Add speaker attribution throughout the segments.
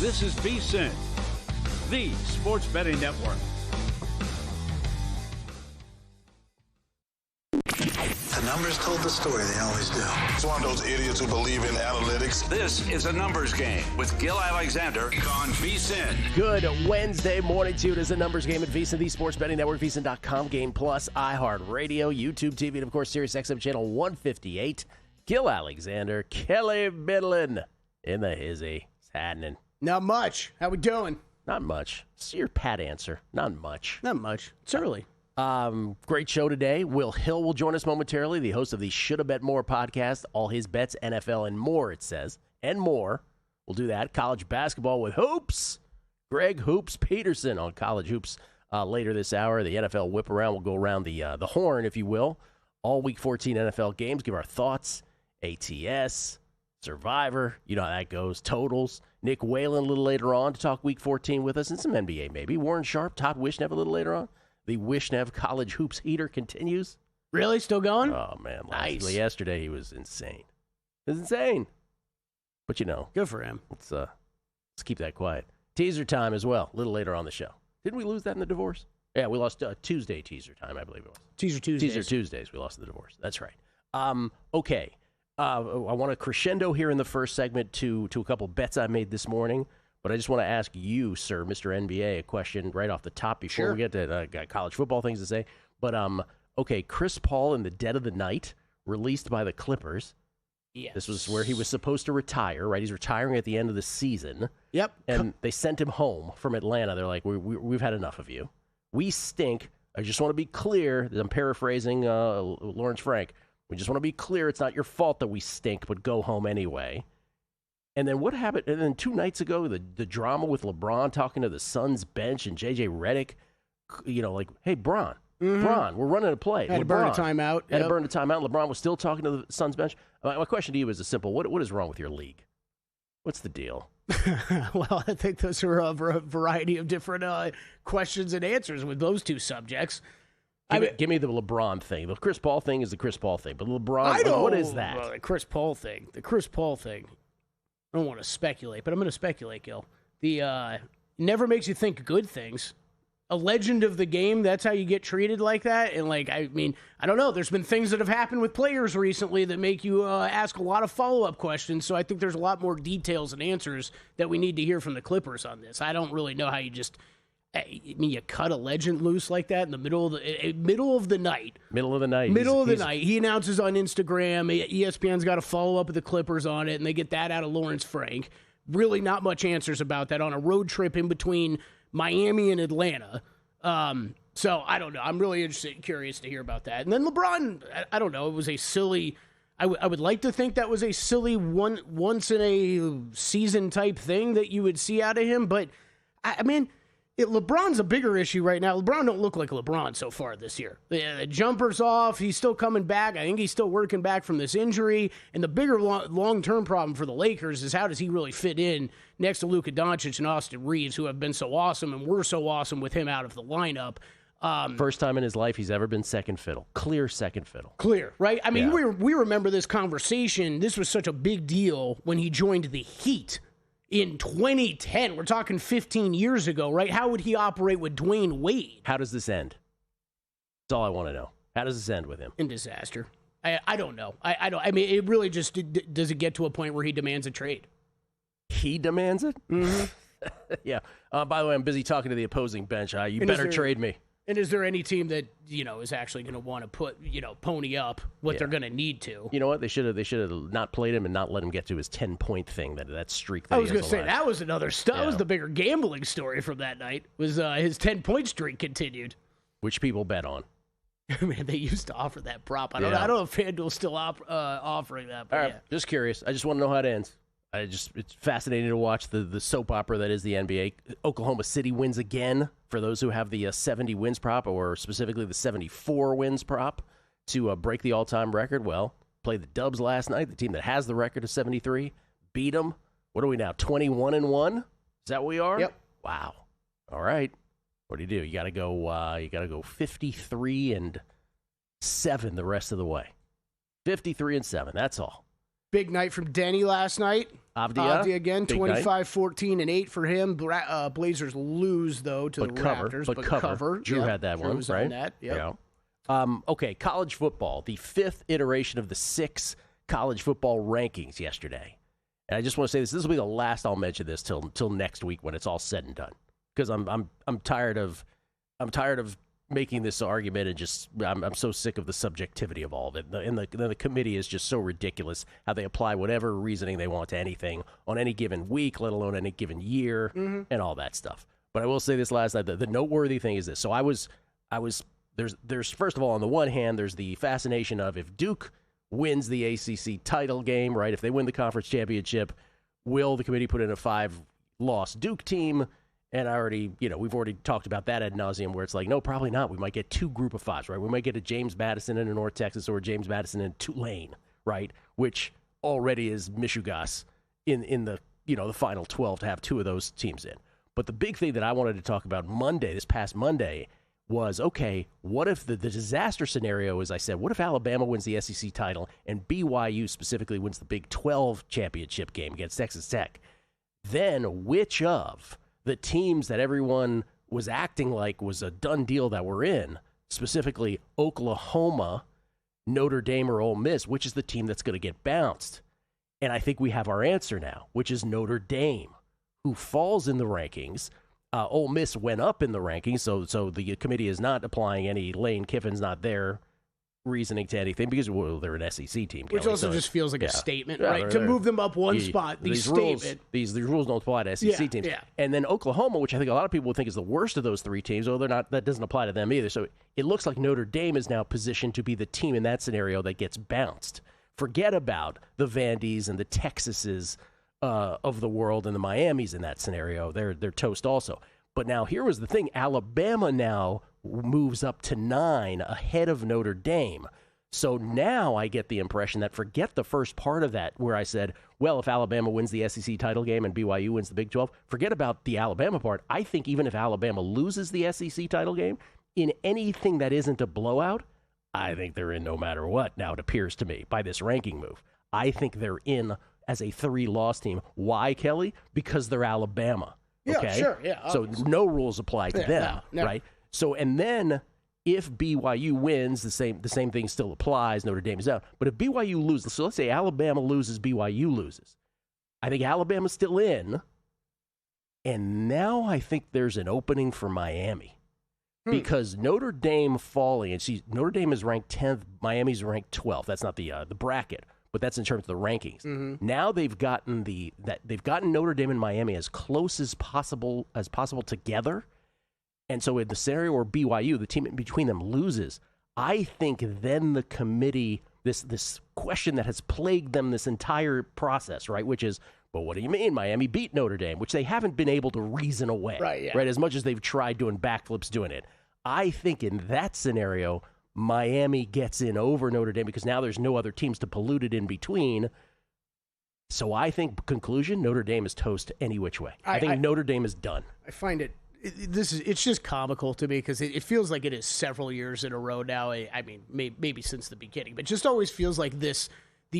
Speaker 1: This is VSiN, the sports betting network.
Speaker 2: The numbers told the story, they always do.
Speaker 3: It's one of those idiots who believe in analytics.
Speaker 1: This is a numbers game with Gil Alexander on VSiN.
Speaker 4: Good Wednesday morning to you. It is a numbers game at VSiN, the sports betting network, VSiN.com, Game Plus, iHeartRadio, YouTube TV, and of course, Sirius XM channel 158. Gil Alexander, Kelly Midland in the hizzy. It's happening.
Speaker 5: Not much. How we doing?
Speaker 4: Not much. It's your pat answer. Not much.
Speaker 5: Not much. It's early.
Speaker 4: Great show today. Will Hill will join us momentarily, the host of the Shoulda Bet More podcast. All his bets, NFL, and more, it says. And more. We'll do that. College basketball with Hoops. Greg Hoops Peterson on College Hoops later this hour. The NFL whip around. We'll go around the horn, if you will. All Week 14 NFL games. Give our thoughts. ATS. Survivor. You know how that goes. Totals. Nick Whalen a little later on to talk Week 14 with us. And some NBA maybe. Warren Sharp, Todd Wishnev a little later on. The Wishnev College Hoops heater continues.
Speaker 5: Really? Still going?
Speaker 4: Oh, man.
Speaker 5: Nice.
Speaker 4: Yesterday, he was insane. It was insane. But, you know.
Speaker 5: Good for him.
Speaker 4: Let's keep that quiet. Teaser time as well, a little later on the show. Didn't we lose that in the divorce? Yeah, we lost Tuesday teaser time, I believe it was.
Speaker 5: Teaser Tuesdays.
Speaker 4: Teaser Tuesdays, we lost the divorce. That's right. Okay. I want to crescendo here in the first segment to a couple bets I made this morning. But I just want to ask you, sir, Mr. NBA, a question right off the top before we get to got college football things to say. But, okay, Chris Paul in the dead of the night, released by the Clippers.
Speaker 5: Yes.
Speaker 4: This was where he was supposed to retire, right? He's retiring at the end of the season.
Speaker 5: Yep.
Speaker 4: And they sent him home from Atlanta. They're like, we've had enough of you. We stink. I just want to be clear. I'm paraphrasing Lawrence Frank. We just want to be clear. It's not your fault that we stink, but go home anyway. And then what happened? And then 2 nights ago, the drama with LeBron talking to the Suns bench and J.J. Redick, you know, like, hey, Bron, we're running a play.
Speaker 5: Had to burn a timeout.
Speaker 4: Had to burn a timeout. LeBron was still talking to the Suns bench. My question to you is a simple, what is wrong with your league? What's the deal?
Speaker 5: Well, I think those are a variety of different questions and answers with those two subjects.
Speaker 4: Give me the LeBron thing. The Chris Paul thing is the Chris Paul thing. But LeBron, what is that?
Speaker 5: The Chris Paul thing. I don't want to speculate, but I'm going to speculate, Gil. Never makes you think good things. A legend of the game, that's how you get treated like that. And, I don't know. There's been things that have happened with players recently that make you ask a lot of follow-up questions. So I think there's a lot more details and answers that we need to hear from the Clippers on this. I don't really know how you just... you cut a legend loose like that in the middle of the night. Middle of the night. He announces on Instagram, ESPN's got a follow-up with the Clippers on it, and they get that out of Lawrence Frank. Really not much answers about that on a road trip in between Miami and Atlanta. So I don't know. I'm really curious to hear about that. And then LeBron, I don't know. It was a silly... I would like to think that was a silly once-in-a-season type thing that you would see out of him, but, LeBron's a bigger issue right now. LeBron don't look like LeBron so far this year. The jumper's off. He's still coming back. I think he's still working back from this injury. And the bigger long-term problem for the Lakers is how does he really fit in next to Luka Doncic and Austin Reeves, who have been so awesome and were so awesome with him out of the lineup.
Speaker 4: First time in his life he's ever been second fiddle. Clear second fiddle.
Speaker 5: Clear, right? We remember this conversation. This was such a big deal when he joined the Heat. In 2010, we're talking 15 years ago, right? How would he operate with Dwayne Wade?
Speaker 4: How does this end? That's all I want to know. How does this end with him?
Speaker 5: In disaster. I don't know. It really just, does it get to a point where he demands a trade?
Speaker 4: He demands it?
Speaker 5: Mm-hmm.
Speaker 4: Yeah. By the way, I'm busy talking to the opposing bench. You better trade me.
Speaker 5: And is there any team that, is actually going to want to put, pony up what they're going to need to?
Speaker 4: You know what? They should have not played him and not let him get to his 10-point thing, that streak that
Speaker 5: I was going to say, that was another stuff. That was the bigger gambling story from that night, was his 10-point streak continued. Which
Speaker 4: people bet on.
Speaker 5: Man, they used to offer that prop. I don't know if FanDuel's still offering that. But
Speaker 4: all right, just curious. I just want to know how it ends. It's fascinating to watch the soap opera that is the NBA. Oklahoma City wins again, for those who have the 70 wins prop, or specifically the 74 wins prop, to break the all-time record. Well, played the Dubs last night, the team that has the record of 73, beat them. What are we now, 21-1? Is that what we are?
Speaker 5: Yep.
Speaker 4: Wow. All right. What do? You got to go 53-7 the rest of the way. 53-7, that's all.
Speaker 5: Big night from Denny last night. Avdia again,
Speaker 4: Big
Speaker 5: 25-14-8 for him. Blazers lose, though, to the Raptors.
Speaker 4: But cover. Drew had that one, right?
Speaker 5: That. Yep.
Speaker 4: Yeah. Okay, college football. The 5th iteration of the 6 college football rankings yesterday. And I just want to say this. This will be the last I'll mention this till next week when it's all said and done. Because I'm tired of making this argument and just I'm so sick of the subjectivity of all of it. And the committee is just so ridiculous how they apply whatever reasoning they want to anything on any given week, let alone any given year, and all that stuff. But I will say this last night. The noteworthy thing is this. So I was there's first of all, on the one hand, there's the fascination of if Duke wins the ACC title game, right? If they win the conference championship, will the committee put in a 5-loss Duke team? And we've already talked about that ad nauseum where it's like, no, probably not. We might get 2 group of 5s, right? We might get a James Madison in North Texas or a James Madison in Tulane, right? Which already is Michigas in the the final 12 to have 2 of those teams in. But the big thing that I wanted to talk about this past Monday, was, okay, what if the disaster scenario is, I said, what if Alabama wins the SEC title and BYU specifically wins the Big 12 championship game against Texas Tech? Then which of the teams that everyone was acting like was a done deal that we're in, specifically Oklahoma, Notre Dame, or Ole Miss, which is the team that's going to get bounced? And I think we have our answer now, which is Notre Dame, who falls in the rankings. Ole Miss went up in the rankings, so the committee is not applying any Lane Kiffin's not their reasoning to anything because they're an SEC team.
Speaker 5: Which also just feels like a statement, right? To move them up one spot, these
Speaker 4: rules don't apply to SEC teams. Yeah. And then Oklahoma, which I think a lot of people would think is the worst of those 3 teams, although that doesn't apply to them either. So it looks like Notre Dame is now positioned to be the team in that scenario that gets bounced. Forget about the Vandys and the Texases of the world and the Miamis in that scenario. They're toast also. But now here was the thing. Alabama now moves up to 9 ahead of Notre Dame. So now I get the impression that forget the first part of that where I said, well, if Alabama wins the SEC title game and BYU wins the Big 12, forget about the Alabama part. I think even if Alabama loses the SEC title game in anything that isn't a blowout, I think they're in no matter what now, it appears to me, by this ranking move. I think they're in as a 3-loss team. Why, Kelly? Because they're Alabama.
Speaker 5: Yeah,
Speaker 4: okay?
Speaker 5: Sure. Yeah.
Speaker 4: So no rules apply to them, right? So, and then if BYU wins, the same thing still applies. Notre Dame is out. But if BYU loses, so let's say Alabama loses, BYU loses. I think Alabama's still in. And now I think there's an opening for Miami. Because Notre Dame falling, and Notre Dame is ranked 10th, Miami's ranked 12th. That's not the bracket, but that's in terms of the rankings. Now they've gotten Notre Dame and Miami as close as possible together. And so in the scenario where BYU, the team in between them, loses, I think then the committee, this question that has plagued them this entire process, right, which is, but what do you mean Miami beat Notre Dame, which they haven't been able to reason away, right, as much as they've tried doing backflips doing it. I think in that scenario, Miami gets in over Notre Dame because now there's no other teams to pollute it in between. So I think, conclusion, Notre Dame is toast any which way. I think Notre Dame is done. I
Speaker 5: find it's just comical to me because it feels like it is several years in a row now. I mean, maybe since the beginning, but just always feels like these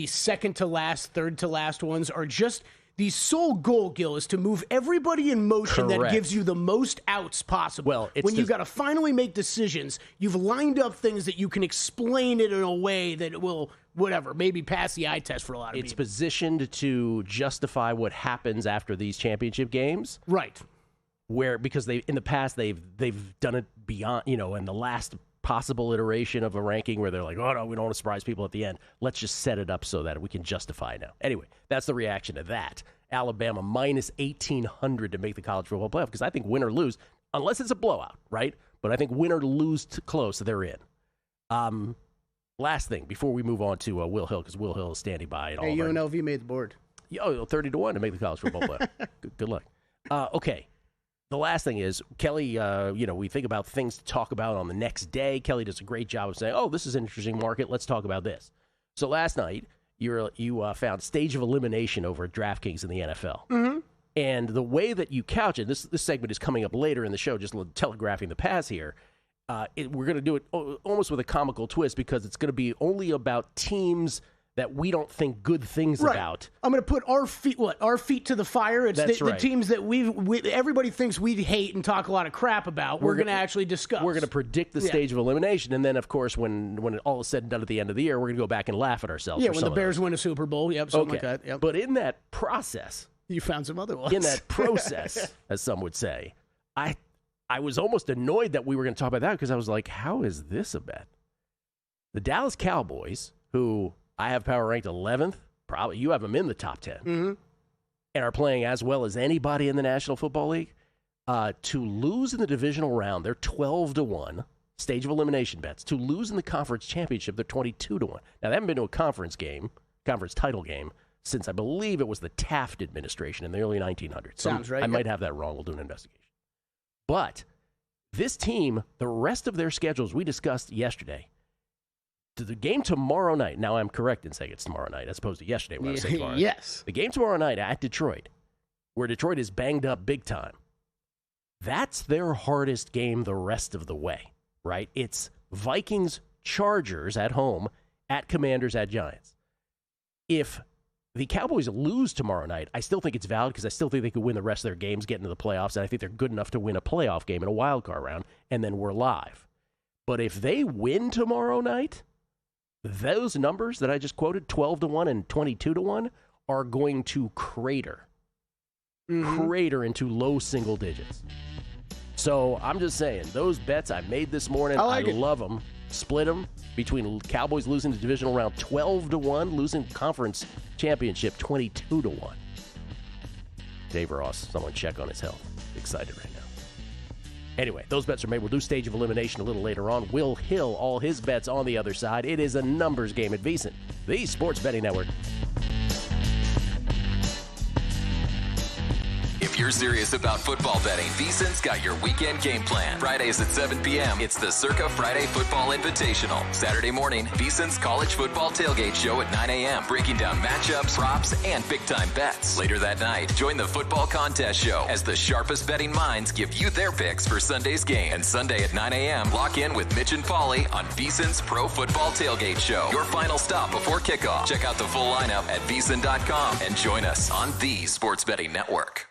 Speaker 5: second to last, third to last ones are just the sole goal, Gil, is to move everybody in motion. Correct. That gives you the most outs possible.
Speaker 4: Well,
Speaker 5: when you've got to finally make decisions, you've lined up things that you can explain it in a way that will, maybe pass the eye test for a lot of people.
Speaker 4: It's positioned to justify what happens after these championship games.
Speaker 5: Right.
Speaker 4: Because in the past they've done it beyond, in the last possible iteration of a ranking where they're like, oh no, we don't want to surprise people at the end. Let's just set it up so that we can justify it now. Anyway, that's the reaction to that. Alabama minus 1,800 to make the college football playoff because I think win or lose, unless it's a blowout, right? But I think win or lose close, they're in. Last thing before we move on to Will Hill, because Will Hill is standing by.
Speaker 5: Hey, UNLV made the board.
Speaker 4: 30-1 to make the college football playoff. Good luck. Okay. The last thing is, Kelly, we think about things to talk about on the next day. Kelly does a great job of saying, oh, this is an interesting market. Let's talk about this. So last night, you found stage of elimination over at DraftKings in the NFL. Mm-hmm. And the way that you couch it, this segment is coming up later in the show, just telegraphing the pass here. We're going to do it almost with a comical twist because it's going to be only about teams that we don't think good things about.
Speaker 5: I'm going to put our feet to the fire. It's the teams that everybody thinks we hate and talk a lot of crap about. We're going to actually discuss.
Speaker 4: We're going to predict the stage of elimination, and then, of course, when it all is said and done at the end of the year, we're going to go back and laugh at ourselves.
Speaker 5: Yeah, when the Bears win a Super Bowl, something like that. Yep.
Speaker 4: But in that process,
Speaker 5: you found some other ones.
Speaker 4: In that process, as some would say, I was almost annoyed that we were going to talk about that because I was like, how is this a bet? The Dallas Cowboys, who I have power ranked 11th. Probably you have them in the top 10, and are playing as well as anybody in the National Football League. To lose in the divisional round, they're 12-1. Stage of elimination bets. To lose in the conference championship, they're 22-1. Now they haven't been to a conference title game, since I believe it was the Taft administration in the early 1900s.
Speaker 5: Sounds right.
Speaker 4: I might have that wrong. We'll do an investigation. But this team, the rest of their schedules we discussed yesterday. To the game tomorrow night. Now, I'm correct in saying it's tomorrow night as opposed to yesterday when I was saying tomorrow night.
Speaker 5: Yes.
Speaker 4: The game tomorrow night at Detroit, where Detroit is banged up big time. That's their hardest game the rest of the way, right? It's Vikings-Chargers at home, at Commanders, at Giants. If the Cowboys lose tomorrow night, I still think it's valid because I still think they could win the rest of their games, get into the playoffs, and I think they're good enough to win a playoff game in a wild card round, and then we're live. But if they win tomorrow night, those numbers that I just quoted, 12-1 and 22-1, are going to crater. Crater into low single digits. So I'm just saying, those bets I made this morning, I love them. Split them between Cowboys losing the divisional round 12-1, losing conference championship 22-1. Dave Ross, someone check on his health. Excited right now. Anyway, those bets are made. We'll do stage of elimination a little later on. Will Hill, all his bets on the other side. It is a numbers game at VSiN, the Sports Betting Network.
Speaker 6: If you're serious about football betting, VSiN's got your weekend game plan. Fridays at 7 p.m., it's the Circa Friday Football Invitational. Saturday morning, VSiN's college football tailgate show at 9 a.m., breaking down matchups, props, and big-time bets. Later that night, join the football contest show as the sharpest betting minds give you their picks for Sunday's game. And Sunday at 9 a.m., lock in with Mitch and Paulie on VSiN's Pro Football Tailgate Show. Your final stop before kickoff. Check out the full lineup at VSiN.com and join us on the Sports Betting Network.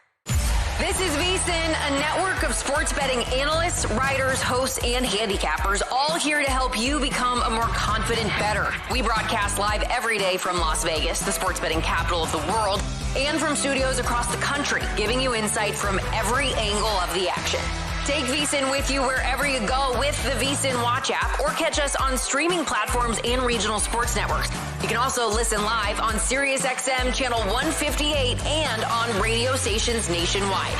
Speaker 7: This is VSiN, a network of sports betting analysts, writers, hosts, and handicappers, all here to help you become a more confident bettor. We broadcast live every day from Las Vegas, the sports betting capital of the world, and from studios across the country, giving you insight from every angle of the action. Take VSiN with you wherever you go with the VSiN Watch app, or catch us on streaming platforms and regional sports networks. You can also listen live on SiriusXM Channel 158 and on radio stations nationwide.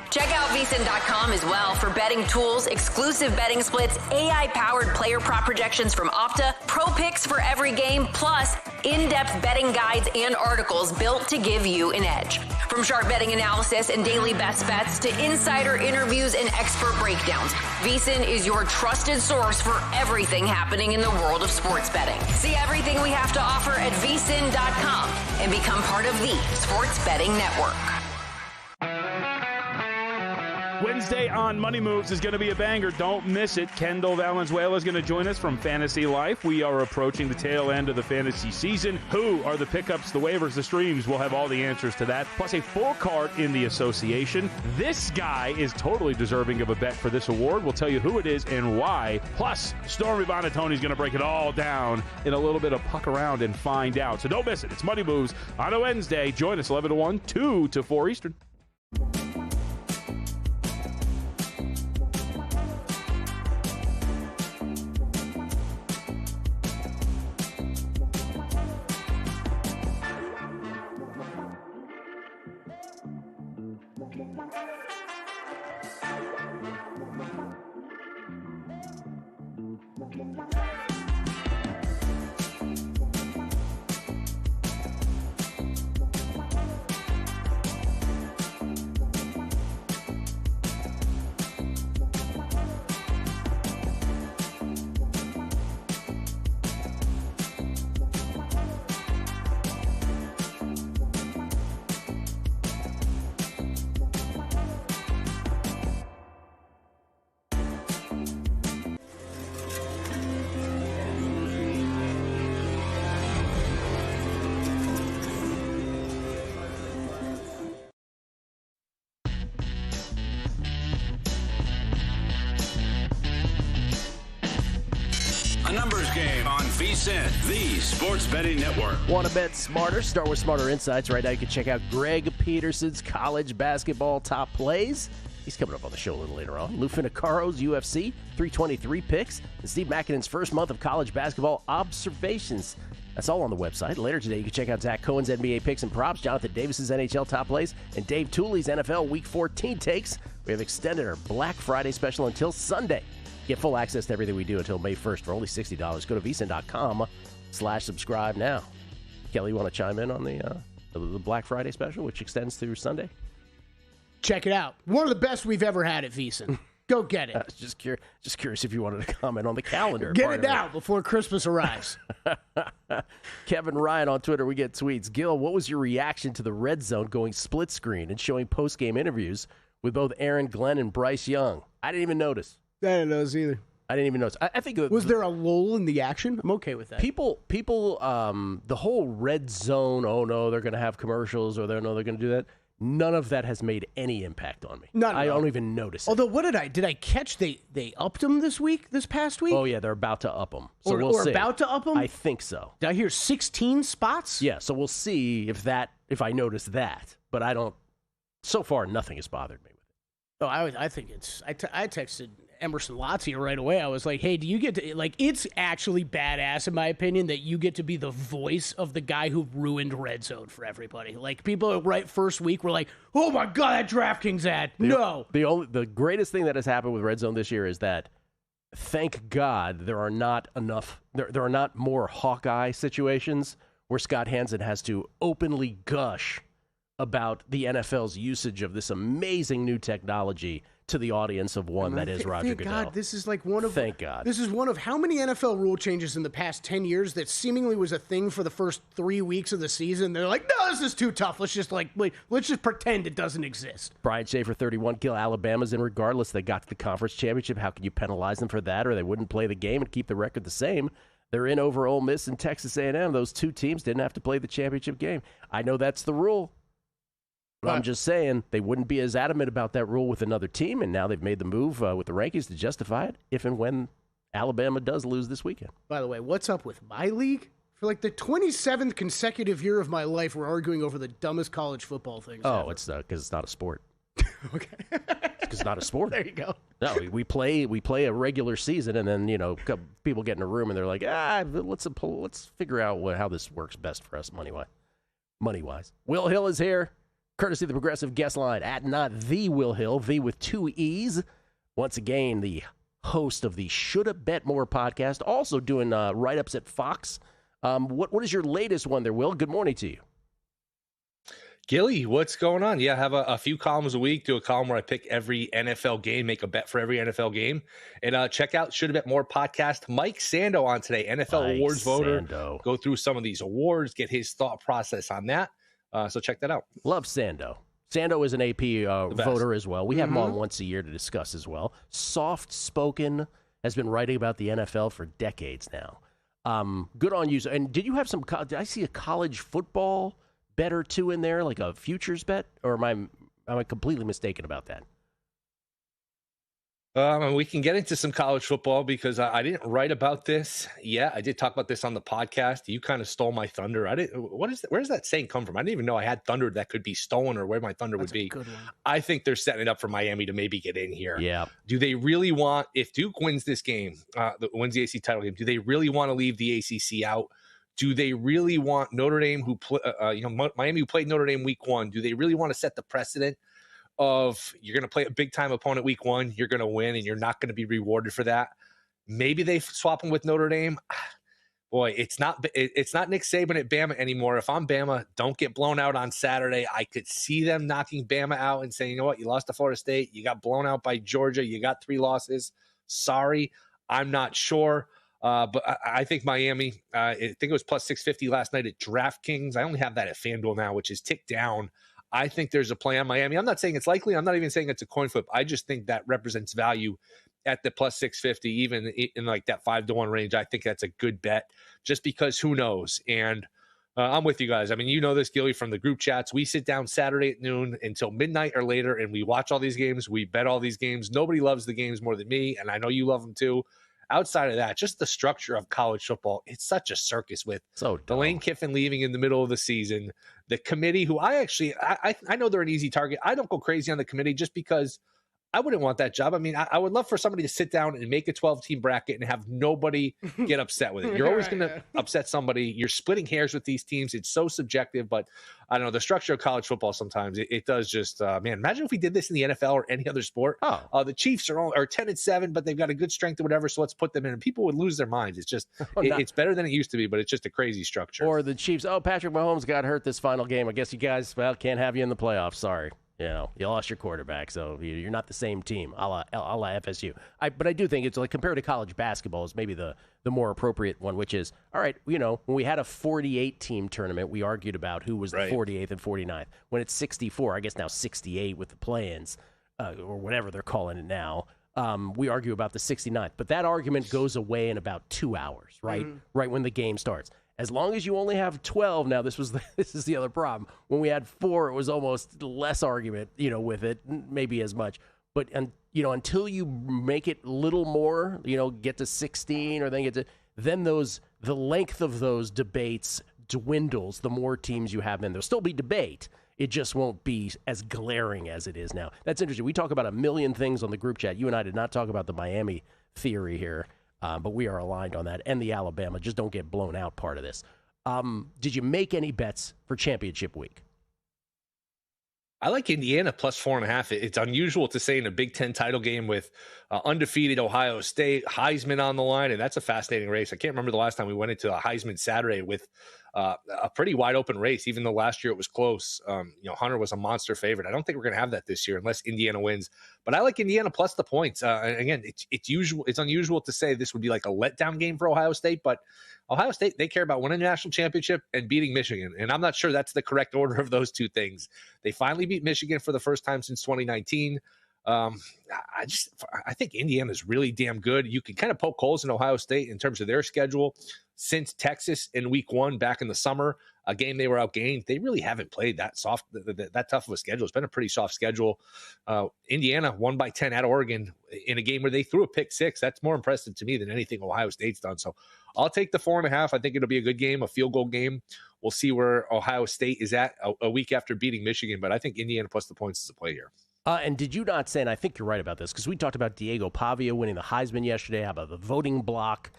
Speaker 7: Check out VSiN.com as well for betting tools, exclusive betting splits, AI-powered player prop projections from Opta, pro picks for every game, plus in-depth betting guides and articles built to give you an edge. From sharp betting analysis and daily best bets to insider interviews and expert breakdowns, VSiN is your trusted source for everything happening in the world of sports betting. See everything we have to offer at VSiN.com and become part of the Sports Betting Network.
Speaker 8: Wednesday on Money Moves is going to be a banger. Don't miss it. Kendall Valenzuela is going to join us from Fantasy Life. We are approaching the tail end of the fantasy season. Who are the pickups, the waivers, the streams? We'll have all the answers to that, plus a full card in the association. This guy is totally deserving of a bet for this award. We'll tell you who it is and why. Plus, Stormy Bonatoni is going to break it all down in a little bit of puck around and find out. So don't miss it. It's Money Moves on a Wednesday. Join us 11 to 1, 2 to 4 Eastern.
Speaker 1: Game on VSiN, the Sports Betting Network.
Speaker 4: Want to bet smarter? Start with Smarter Insights. Right now you can check out Greg Peterson's college basketball top plays. He's coming up on the show a little later on. Lou Finocchiaro's UFC 323 picks. And Steve Makinen's first month of college basketball observations. That's all on the website. Later today, you can check out Zach Cohen's NBA picks and props, Jonathan Davis's NHL top plays, and Dave Tooley's NFL Week 14 takes. We have extended our Black Friday special until Sunday. Get full access to everything we do until May 1st for only $60. Go to VSiN.com/subscribe now. Kelly, you want to chime in on the Black Friday special, which extends through Sunday?
Speaker 5: Check it out. One of the best we've ever had at VSiN. Go get it.
Speaker 4: Just curious if you wanted to comment on the calendar.
Speaker 5: Get it now before Christmas arrives.
Speaker 4: Kevin Ryan on Twitter, we get tweets. Gil, what was your reaction to the Red Zone going split screen and showing post-game interviews with both Aaron Glenn and Bryce Young? I didn't even notice.
Speaker 5: I didn't notice either.
Speaker 4: I didn't even notice. I think
Speaker 5: was there a lull in the action? I'm okay with that.
Speaker 4: People, the whole Red Zone. Oh no, they're going to have commercials, or they're going to do that. None of that has made any impact on me. I don't even notice it.
Speaker 5: Although, did I catch? They upped them this past week?
Speaker 4: Oh, yeah, they're about to up them. So
Speaker 5: we'll see.
Speaker 4: About
Speaker 5: to up them?
Speaker 4: I think so.
Speaker 5: Did I hear 16 spots?
Speaker 4: Yeah, so we'll see if I notice that. But I don't, so far, nothing has bothered me with it.
Speaker 5: Oh, I think it's, I texted Emerson Lazio right away. I was like, hey, do you get to, it's actually badass, in my opinion, that you get to be the voice of the guy who ruined Red Zone for everybody. People right first week were like, oh my God, that DraftKings ad. No.
Speaker 4: The greatest thing that has happened with Red Zone this year is that, thank God, there are not more Hawkeye situations where Scott Hansen has to openly gush about the NFL's usage of this amazing new technology to the audience of one that is Roger Goodell.
Speaker 5: Thank God, this is one of.
Speaker 4: Thank God.
Speaker 5: This is one of how many NFL rule changes in the past 10 years that seemingly was a thing for the first 3 weeks of the season. They're like, no, this is too tough. Let's just pretend it doesn't exist.
Speaker 4: Brian Schaefer, 31, Gil, Alabama's in regardless. They got to the conference championship. How can you penalize them for that? Or they wouldn't play the game and keep the record the same. They're in over Ole Miss and Texas A&M. Those two teams didn't have to play the championship game. I know that's the rule. But I'm just saying they wouldn't be as adamant about that rule with another team, and now they've made the move with the rankings to justify it if and when Alabama does lose this weekend.
Speaker 5: By the way, what's up with my league? For the 27th consecutive year of my life, we're arguing over the dumbest college football things.
Speaker 4: Oh, it's because it's not a sport.
Speaker 5: Okay.
Speaker 4: It's because it's not a sport.
Speaker 5: There you go.
Speaker 4: No, we play a regular season, and then people get in a room and they're like, let's figure out how this works best for us money wise. Will Hill is here. Courtesy of the Progressive Guest Line at not the Will Hill, V with 2 E's. Once again, the host of the Shoulda Bet More podcast, also doing write-ups at Fox. What is your latest one there, Will? Good morning to you.
Speaker 9: Gilly, what's going on? Yeah, I have a few columns a week. Do a column where I pick every NFL game, make a bet for every NFL game. And check out Shoulda Bet More podcast. Mike Sando on today, NFL awards voter. Go through some of these awards, get his thought process on that. So check that out.
Speaker 4: Love Sando. Sando is an AP voter as well. We have him on once a year to discuss as well. Soft-spoken, has been writing about the NFL for decades now. Good on you. And did you have did I see a college football bet or two in there, like a futures bet? Or am I completely mistaken about that?
Speaker 9: We can get into some college football because I didn't write about this. Yeah, I did talk about this on the podcast. You kind of stole my thunder. Where does that saying come from? I didn't even know I had thunder that could be stolen or where my thunder would be.
Speaker 5: Good one.
Speaker 9: I think they're setting it up for Miami to maybe get in here.
Speaker 4: Yeah.
Speaker 9: Do they really want, if Duke wins this game, wins the AC title game, do they really want to leave the ACC out? Do they really want Notre Dame, Miami, who played Notre Dame week 1, do they really want to set the precedent of you're going to play a big-time opponent week 1, you're going to win, and you're not going to be rewarded for that? Maybe they swap them with Notre Dame. Boy, it's not Nick Saban at Bama anymore. If I'm Bama, don't get blown out on Saturday. I could see them knocking Bama out and saying, you know what, you lost to Florida State, you got blown out by Georgia, you got 3 losses. Sorry, I'm not sure. But I think Miami, I think it was plus 650 last night at DraftKings. I only have that at FanDuel now, which is ticked down. I think there's a play on Miami. I'm not saying it's likely. I'm not even saying it's a coin flip. I just think that represents value at the plus 650, even in that 5-1 range. I think that's a good bet just because who knows? And I'm with you guys. I mean, you know this, Gilly, from the group chats. We sit down Saturday at noon until midnight or later, and we watch all these games. We bet all these games. Nobody loves the games more than me, and I know you love them too. outside of that, just the structure of college football, it's such a circus with the Lane Kiffin leaving in the middle of the season, the committee, who I know they're an easy target. I don't go crazy on the committee just because I wouldn't want that job. I mean, I would love for somebody to sit down and make a 12-team bracket and have nobody get upset with it. You're always going to upset somebody. You're splitting hairs with these teams. It's so subjective, but I don't know, the structure of college football sometimes, it does just, man, imagine if we did this in the NFL or any other sport. The Chiefs are 10-7, but they've got a good strength or whatever, so let's put them in. And people would lose their minds. It's just, it's better than it used to be, but it's just a crazy structure.
Speaker 4: Or the Chiefs, Patrick Mahomes got hurt this final game. I guess you guys, can't have you in the playoffs. Sorry. You lost your quarterback, so you're not the same team, a la FSU. But I do think it's like compared to college basketball is maybe the more appropriate one, which is, all right, when we had a 48-team tournament, we argued about who was the 48th and 49th. When it's 64, I guess now 68 with the play-ins, or whatever they're calling it now, we argue about the 69th. But that argument goes away in about 2 hours, right? Mm-hmm. Right when the game starts. As long as you only have 12, now this is the other problem. When we had 4, it was almost less argument, with it, maybe as much. But until you make it a little more, get to 16 or then the length of those debates dwindles. The more teams you have in, there'll still be debate. It just won't be as glaring as it is now. That's interesting. We talk about a million things on the group chat. You and I did not talk about the Miami theory here. But we are aligned on that, and the Alabama. Just don't get blown out part of this. Did you make any bets for championship week?
Speaker 9: I like Indiana plus 4.5. It's unusual to say in a Big Ten title game with undefeated Ohio State, Heisman on the line, and that's a fascinating race. I can't remember the last time we went into a Heisman Saturday with a pretty wide open race. Even though last year it was close, Hunter was a monster favorite. I don't think we're going to have that this year unless Indiana wins. But I like Indiana plus the points. Again, it's unusual to say this would be like a letdown game for Ohio State, but Ohio State, they care about winning a national championship and beating Michigan. And I'm not sure that's the correct order of those two things. They finally beat Michigan for the first time since 2019. I think Indiana's really damn good. You can kind of poke holes in Ohio State in terms of their schedule since Texas in week 1 back in the summer, a game they were outgained. They really haven't played that tough of a schedule. It's been a pretty soft schedule. Indiana won by 10 at Oregon in a game where they threw a pick 6. That's more impressive to me than anything Ohio State's done. So I'll take the 4.5. I think it'll be a good game, a field goal game. We'll see where Ohio State is at a week after beating Michigan, but I think Indiana plus the points is a play here.
Speaker 4: And did you not say, and I think you're right about this, because we talked about Diego Pavia winning the Heisman yesterday, how about the voting block?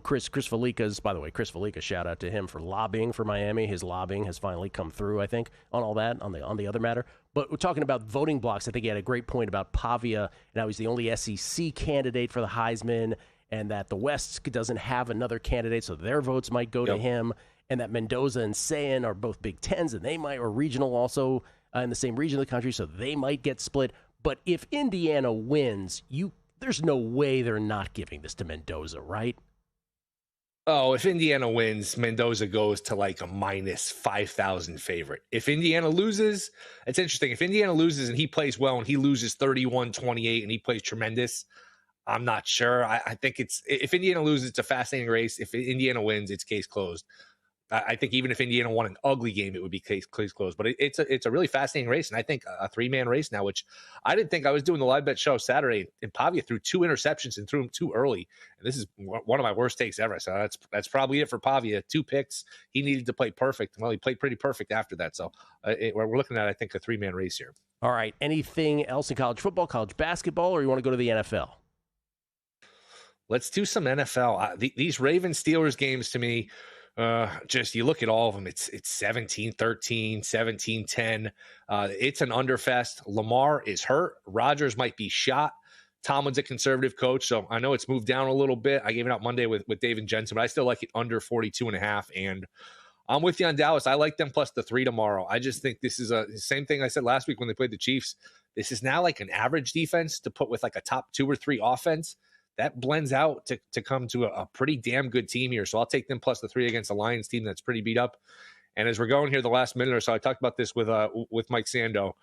Speaker 4: Chris Felica's, by the way, Chris Felica, shout out to him for lobbying for Miami. His lobbying has finally come through, I think, on all that, on the other matter. But we're talking about voting blocks. I think he had a great point about Pavia, and how he's the only SEC candidate for the Heisman, and that the West doesn't have another candidate, so their votes might go to him, and that Mendoza and Sayin are both Big Tens, and they might, or regional also, in the same region of the country, so they might get split. But if Indiana wins, there's no way they're not giving this to Mendoza, right?
Speaker 9: Oh, if Indiana wins, Mendoza goes to like a minus 5,000 favorite. If Indiana loses, it's interesting. If Indiana loses and he plays well and he loses 31-28 and he plays tremendous, I'm not sure. I think if Indiana loses, it's a fascinating race. If Indiana wins, it's case closed. I think even if Indiana won an ugly game, it would be case closed. But it's a really fascinating race, and I think a 3-man race now, which I didn't think. I was doing the live bet show Saturday, and Pavia threw 2 interceptions and threw them too early. And this is one of my worst takes ever. So that's probably it for Pavia. 2 picks. He needed to play perfect. Well, he played pretty perfect after that. So we're looking at, I think, a 3-man race here.
Speaker 4: All right. Anything else in college football, college basketball, or you want to go to the NFL?
Speaker 9: Let's do some NFL. These Ravens-Steelers games to me, just you look at all of them, it's 17-13, 17-10. It's an underfest. Lamar is hurt. Rodgers might be shot. Tomlin's a conservative coach, so I know it's moved down a little bit. I gave it out Monday with Dave and Jensen, but I still like it under 42.5. And I'm with you on Dallas. I like them plus the 3 tomorrow. I just think this is the same thing I said last week when they played the Chiefs. This is now like an average defense to put with like a top 2 or 3 offense. That blends out to come to a pretty damn good team here. So I'll take them plus the 3 against the Lions team that's pretty beat up. And as we're going here the last minute or so, I talked about this with Mike Sando.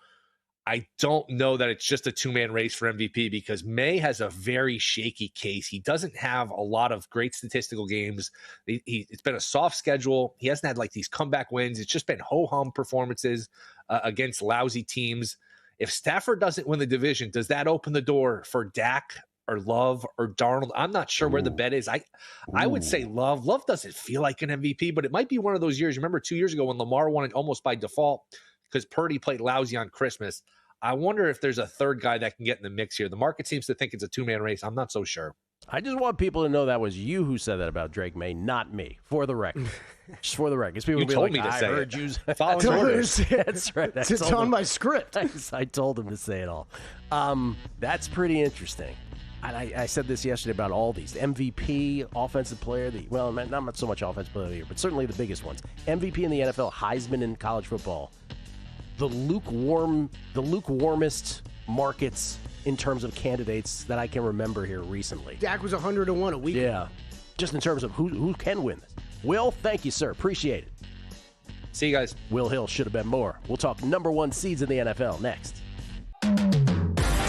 Speaker 9: I don't know that it's just a 2-man race for MVP because May has a very shaky case. He doesn't have a lot of great statistical games. It's been a soft schedule. He hasn't had like these comeback wins. It's just been ho-hum performances against lousy teams. If Stafford doesn't win the division, does that open the door for Dak or Love or Darnold. I'm not sure where the bet is. I would say Love. Love doesn't feel like an MVP, but it might be one of those years. Remember 2 years ago when Lamar won it almost by default because Purdy played lousy on Christmas. I wonder if there's a third guy that can get in the mix here. The market seems to think it's a two-man race. I'm not so sure.
Speaker 4: I just want people to know that was you who said that about Drake May, not me, for the record. Just for the record. People
Speaker 9: You
Speaker 4: be
Speaker 9: told
Speaker 4: like,
Speaker 9: me to
Speaker 4: I
Speaker 9: say
Speaker 4: heard
Speaker 9: it.
Speaker 4: you.
Speaker 9: Following orders.
Speaker 4: That's right.
Speaker 5: It's on my script.
Speaker 4: I told him to say it all. That's pretty interesting. And I said this yesterday about all these. MVP, offensive player, not so much offensive player of the year, but certainly the biggest ones. MVP in the NFL, Heisman in college football. The lukewarmest markets in terms of candidates that I can remember here recently.
Speaker 5: Dak was 101 a week.
Speaker 4: Yeah. Just in terms of who can win this. Will, thank you, sir. Appreciate it.
Speaker 9: See you guys.
Speaker 4: Will Hill should have been more. We'll talk number one seeds in the NFL next.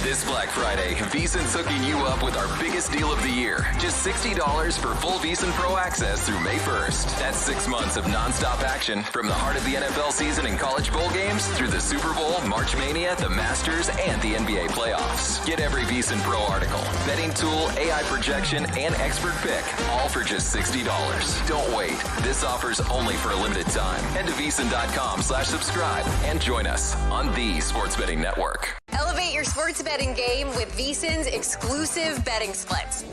Speaker 6: This Black Friday, VSiN's hooking you up with our biggest deal of the year. Just $60 for full VSiN Pro access through May 1st. That's 6 months of nonstop action from the heart of the NFL season and college bowl games through the Super Bowl, March Mania, the Masters, and the NBA playoffs. Get every VSiN Pro article, betting tool, AI projection, and expert pick, all for just $60. Don't wait. This offer's only for a limited time. Head to VSiN.com/subscribe and join us on the Sports Betting Network.
Speaker 7: Elevate your sports betting game with VSiN's exclusive betting splits.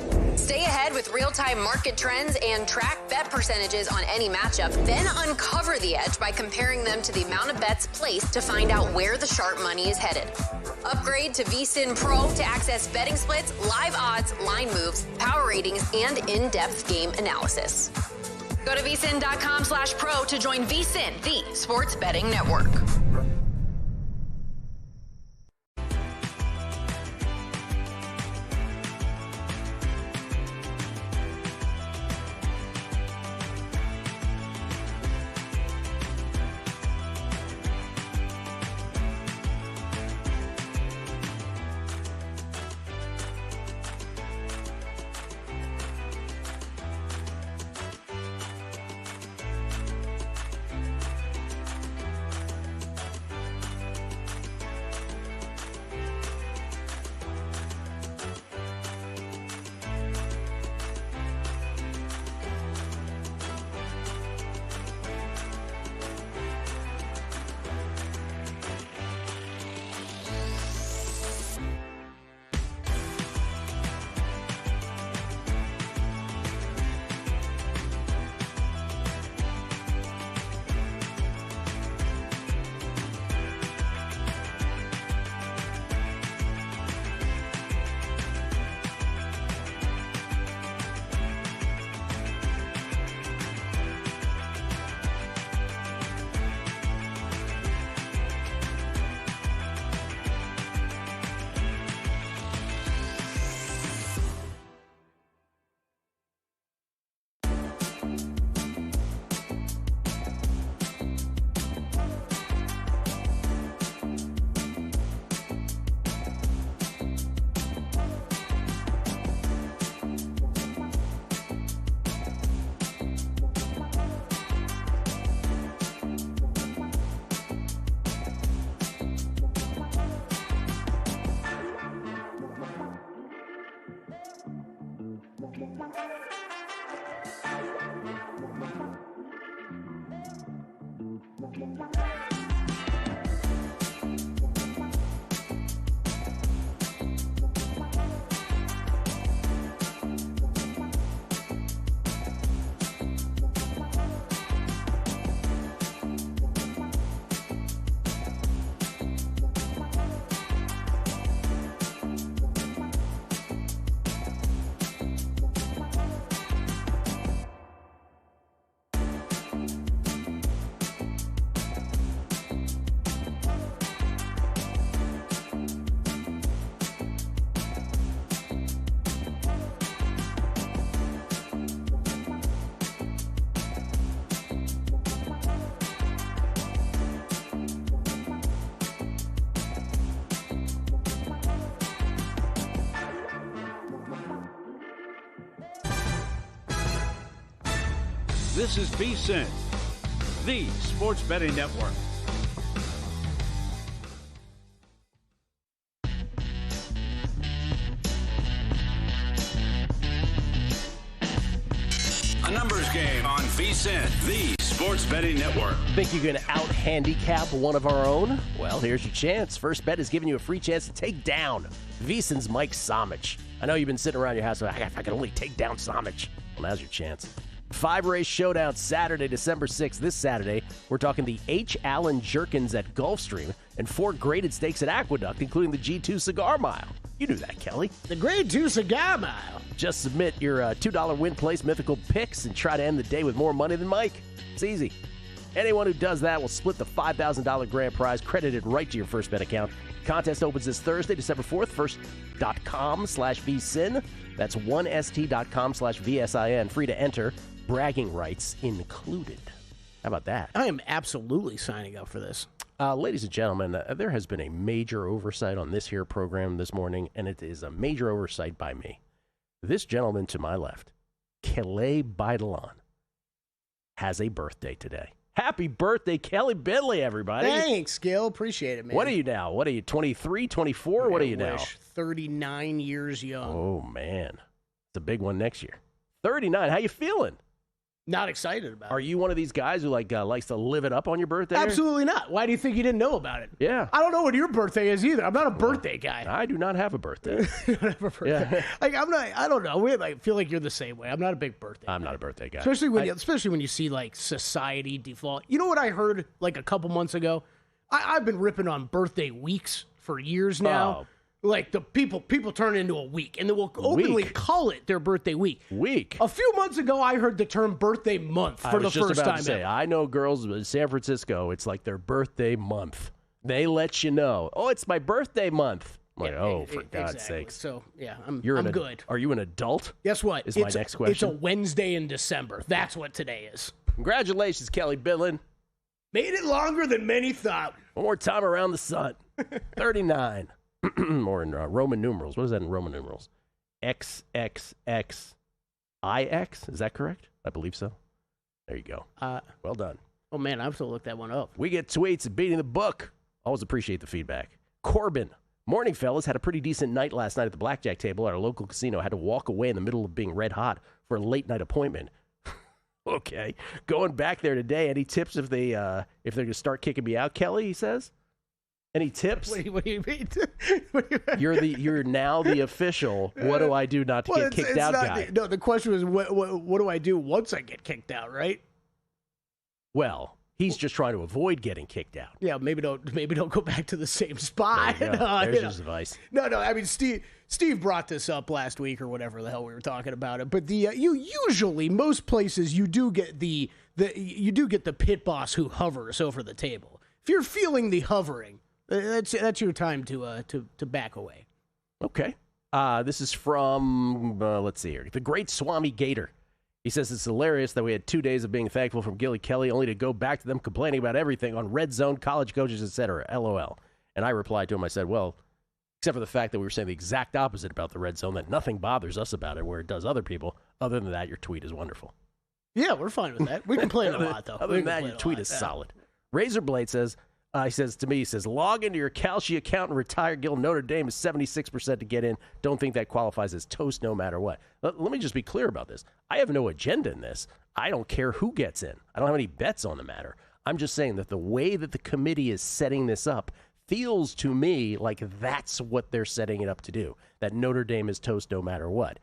Speaker 7: Stay ahead with real-time market trends and track bet percentages on any matchup. Then uncover the edge by comparing them to the amount of bets placed to find out where the sharp money is headed. Upgrade to VSiN Pro to access betting splits, live odds, line moves, power ratings, and in-depth game analysis. Go to VSiN.com/pro to join VSiN, the sports betting network.
Speaker 1: This is VSiN, the sports betting network. VSiN, the Sports Betting Network.
Speaker 4: Think you can out-handicap one of our own? Well, here's your chance. First Bet is giving you a free chance to take down VSiN's Mike Somich. I know you've been sitting around your house like, if I could only take down Somich. Well, now's your chance. 5-race showdown Saturday, December 6th. This Saturday, we're talking the H. Allen Jerkins at Gulfstream and 4 graded stakes at Aqueduct, including the G2 Cigar Mile. You knew that, Kelly.
Speaker 5: The Grade 2 Cigar Mile.
Speaker 4: Just submit your $2 win place mythical picks and try to end the day with more money than Mike. It's easy. Anyone who does that will split the $5,000 grand prize credited right to your First Bet account. Contest opens this Thursday, December 4th. First.com/VSiN. That's 1st.com/VSIN. Free to enter. Bragging rights included. How about that?
Speaker 5: I am absolutely signing up for this.
Speaker 4: Ladies and gentlemen, there has been a major oversight on this here program this morning, and it is a major oversight by me. This gentleman to my left, Kelly Bidalon, has a birthday today. Happy birthday, Kelly Bentley, everybody.
Speaker 5: Thanks, Gil. Appreciate it, man.
Speaker 4: What are you now? What are you, 23, 24? What are you now?
Speaker 5: 39 years young.
Speaker 4: Oh, man. It's a big one next year. 39. How you feeling?
Speaker 5: Not excited about it.
Speaker 4: Are you one of these guys who likes to live it up on your birthday?
Speaker 5: Absolutely not. Why do you think you didn't know about it?
Speaker 4: Yeah.
Speaker 5: I don't know what your birthday is either. I'm not a birthday guy.
Speaker 4: I do not have a birthday.
Speaker 5: You don't have a birthday.
Speaker 4: Yeah.
Speaker 5: I'm not. I don't know. I feel like you're the same way. I'm not a big birthday.
Speaker 4: I'm not a birthday guy.
Speaker 5: Especially when you see like society default. You know what I heard like a couple months ago? I've been ripping on birthday weeks for years now.
Speaker 4: Oh.
Speaker 5: Like the people turn into a week, and they will openly call it their birthday week. A few months ago, I heard the term birthday month for the first time.
Speaker 4: I know girls in San Francisco. It's like their birthday month. They let you know. Oh, it's my birthday month. I'm like, for God's sakes.
Speaker 5: So yeah, I'm good.
Speaker 4: Are you an adult?
Speaker 5: Guess what?
Speaker 4: Is my next question.
Speaker 5: It's a Wednesday in December. That's what today is.
Speaker 4: Congratulations, Kelly Bidlin.
Speaker 5: Made it longer than many thought.
Speaker 4: One more time around the sun. 39. Or in Roman numerals. What is that in Roman numerals? XXXIX. Is that correct? I believe so. There you go. Well done.
Speaker 5: Oh, man, I have to look that one up.
Speaker 4: We get tweets at Beating the Book. Always appreciate the feedback. Corbin. Morning, fellas. Had a pretty decent night last night at the blackjack table at our local casino. Had to walk away in the middle of being red hot for a late night appointment. Okay. Going back there today. Any tips if they're going to start kicking me out, Kelly, he says? Any tips?
Speaker 5: What do you mean?
Speaker 4: You're now the official. What do I do not to get kicked out guy?
Speaker 5: No, the question was what do I do once I get kicked out, right?
Speaker 4: Well, he's just trying to avoid getting kicked out.
Speaker 5: Yeah, maybe don't go back to the same spot.
Speaker 4: There's his advice.
Speaker 5: No, I mean Steve brought this up last week or whatever the hell we were talking about it. But usually most places you do get the pit boss who hovers over the table. If you're feeling the hovering, that's your time to back away.
Speaker 4: Okay. This is from, let's see here, the great Swami Gator. He says it's hilarious that we had 2 days of being thankful from Gilly Kelly only to go back to them complaining about everything on Red Zone, college coaches, etc. LOL. And I replied to him, I said, well, except for the fact that we were saying the exact opposite about the Red Zone, that nothing bothers us about it where it does other people. Other than that, your tweet is wonderful.
Speaker 5: Yeah, we're fine with that. We complain a lot, though.
Speaker 4: Other than that, your tweet is solid. Razorblade says, he says, log into your Kalshi account and retire. Gil. Notre Dame is 76% to get in. Don't think that qualifies as toast no matter what. Let me just be clear about this. I have no agenda in this. I don't care who gets in. I don't have any bets on the matter. I'm just saying that the way that the committee is setting this up feels to me like that's what they're setting it up to do, that Notre Dame is toast no matter what.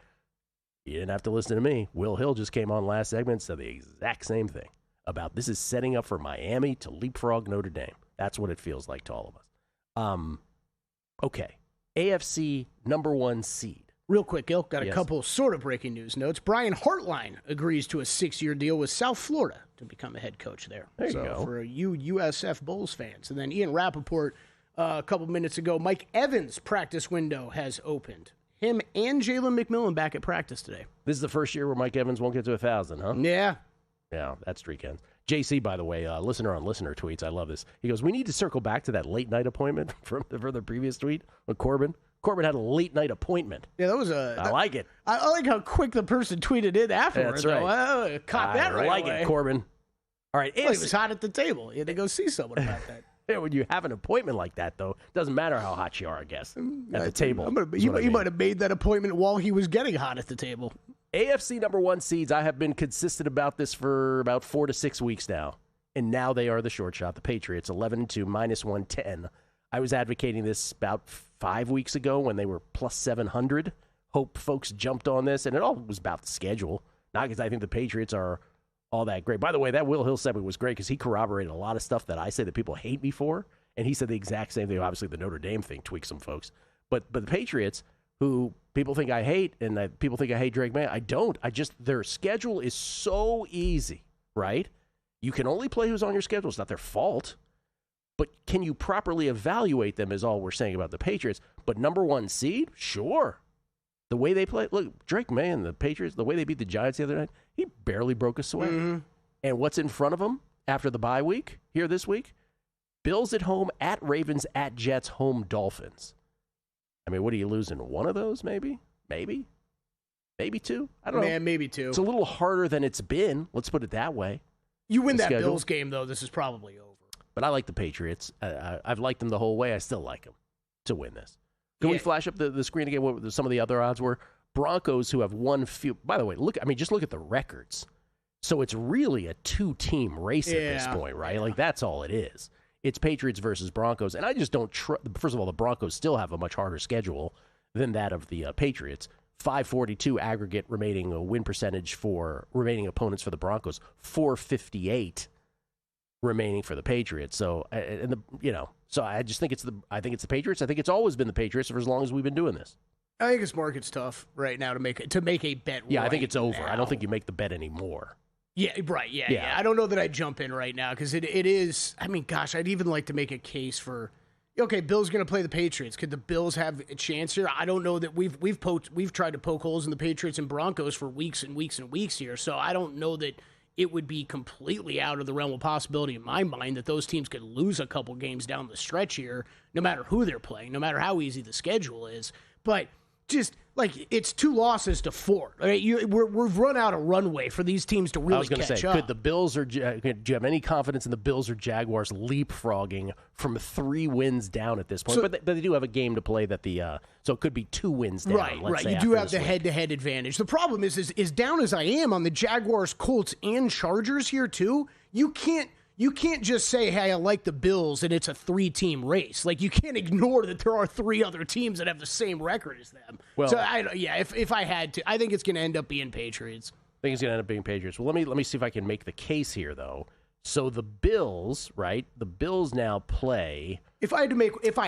Speaker 4: You didn't have to listen to me. Will Hill just came on last segment and said the exact same thing about this is setting up for Miami to leapfrog Notre Dame. That's what it feels like to all of us. Okay. AFC #1 seed.
Speaker 5: Real quick, Gil, got a couple sort of breaking news notes. Brian Hartline agrees to a 6-year deal with South Florida to become a head coach there.
Speaker 4: There you go.
Speaker 5: For you USF Bulls fans. And then Ian Rappaport, a couple minutes ago, Mike Evans' practice window has opened. Him and Jalen McMillan back at practice today.
Speaker 4: This is the first year where Mike Evans won't get to 1,000, huh?
Speaker 5: Yeah.
Speaker 4: Yeah, that streak ends. JC, by the way, listener on listener tweets. I love this. He goes, we need to circle back to that late night appointment for the previous tweet with Corbin. Corbin had a late night appointment.
Speaker 5: Yeah, that was
Speaker 4: I like it.
Speaker 5: I like how quick the person tweeted it afterwards.
Speaker 4: That's right.
Speaker 5: Caught that right
Speaker 4: I like
Speaker 5: away.
Speaker 4: it, Corbin. All right.
Speaker 5: Well, he was hot at the table. You had to go see someone about that.
Speaker 4: Yeah, when you have an appointment like that, though, doesn't matter how hot you are, I guess, at the table.
Speaker 5: He might have made that appointment while he was getting hot at the table.
Speaker 4: AFC number 1 seeds, I have been consistent about this for about 4 to 6 weeks now. And now they are the short shot, the Patriots, 11-2, minus 110. I was advocating this about 5 weeks ago when they were plus 700. Hope folks jumped on this, and it all was about the schedule. Not because I think the Patriots are all that great. By the way, that Will Hill segment was great because he corroborated a lot of stuff that I say that people hate me for, and he said the exact same thing. Obviously, the Notre Dame thing tweaked some folks. But the Patriots, who people think I hate, and people think I hate Drake May, I don't. Their schedule is so easy, right? You can only play who's on your schedule. It's not their fault. But can you properly evaluate them is all we're saying about the Patriots. But number 1 seed? Sure. The way they play, look, Drake May and the Patriots, the way they beat the Giants the other night, he barely broke a sweat. Mm-hmm. And what's in front of him after the bye week, here this week? Bills at home, at Ravens, at Jets, home Dolphins. I mean, what are you losing? One of those, maybe? Maybe 2? I don't know.
Speaker 5: Man, maybe 2.
Speaker 4: It's a little harder than it's been. Let's put it that way.
Speaker 5: You win that Bills game, though, this is probably over.
Speaker 4: But I like the Patriots. I've liked them the whole way. I still like them to win this. Can we flash up the screen again what some of the other odds were? Broncos, who have won few. By the way, just look at the records. So it's really a 2-team race at this point, right? Like, that's all it is. It's Patriots versus Broncos. And I just don't trust. First of all, the Broncos still have a much harder schedule than that of the Patriots. 542 aggregate remaining win percentage for remaining opponents for the Broncos. 458 remaining for the Patriots. So, so I just think it's the Patriots. I think it's always been the Patriots for as long as we've been doing this.
Speaker 5: I think this market's tough right now to make a bet.
Speaker 4: Yeah, I think it's over. Now. I don't think you make the bet anymore.
Speaker 5: Yeah, right. Yeah. I don't know that I'd jump in right now because it is. I mean, gosh, I'd even like to make a case for. Okay, Bill's going to play the Patriots. Could the Bills have a chance here? I don't know that we've tried to poke holes in the Patriots and Broncos for weeks and weeks and weeks here. So I don't know that it would be completely out of the realm of possibility in my mind that those teams could lose a couple games down the stretch here, no matter who they're playing, no matter how easy the schedule is. But just like it's 2 losses to 4. Right? We've run out of runway for these teams to really catch up.
Speaker 4: Could the Bills do you have any confidence in the Bills or Jaguars leapfrogging from 3 wins down at this point? So, but they do have a game to play that so it could be 2 wins down.
Speaker 5: Right. You do have the head-to-head advantage. The problem is down as I am on the Jaguars, Colts, and Chargers here too. You can't just say, hey, I like the Bills, and it's a 3-team race. Like, you can't ignore that there are 3 other teams that have the same record as them. Well, so, if I had to, I think it's going to end up being Patriots.
Speaker 4: I think it's going to end up being Patriots. Well, let me see if I can make the case here, though. So the Bills, right? The Bills now play.
Speaker 5: If I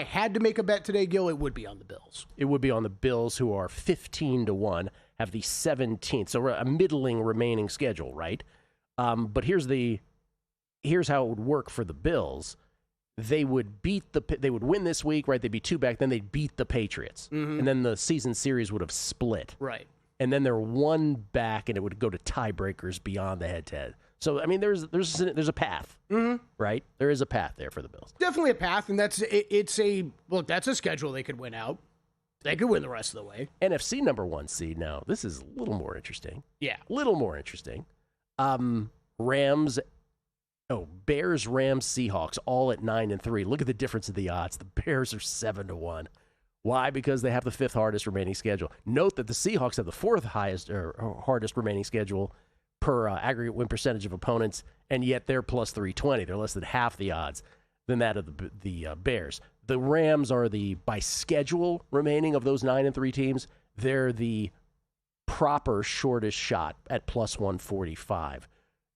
Speaker 5: had to make a bet today, Gil, it would be on the Bills.
Speaker 4: It would be on the Bills, who are 15-1, have the 17th, so a middling remaining schedule, right? But here's how it would work for the Bills. They would win this week, right? They'd be 2 back, then they'd beat the Patriots. Mm-hmm. And then the season series would have split.
Speaker 5: Right.
Speaker 4: And then they're 1 back, and it would go to tiebreakers beyond the head-to-head. So, I mean, there's a path, right? There is a path there for the Bills.
Speaker 5: Definitely a path, and that's a schedule they could win out. They could win the rest of the way.
Speaker 4: NFC number 1 seed now. This is a little more interesting.
Speaker 5: Yeah.
Speaker 4: A little more interesting. Bears, Rams, Seahawks, all at 9-3. Look at the difference in the odds. The Bears are 7-1. Why? Because they have the 5th hardest remaining schedule. Note that the Seahawks have the 4th highest or hardest remaining schedule per aggregate win percentage of opponents, and yet they're plus 320. They're less than half the odds than that of the Bears. The Rams are by schedule remaining of those 9-3 teams, they're the proper shortest shot at plus 145.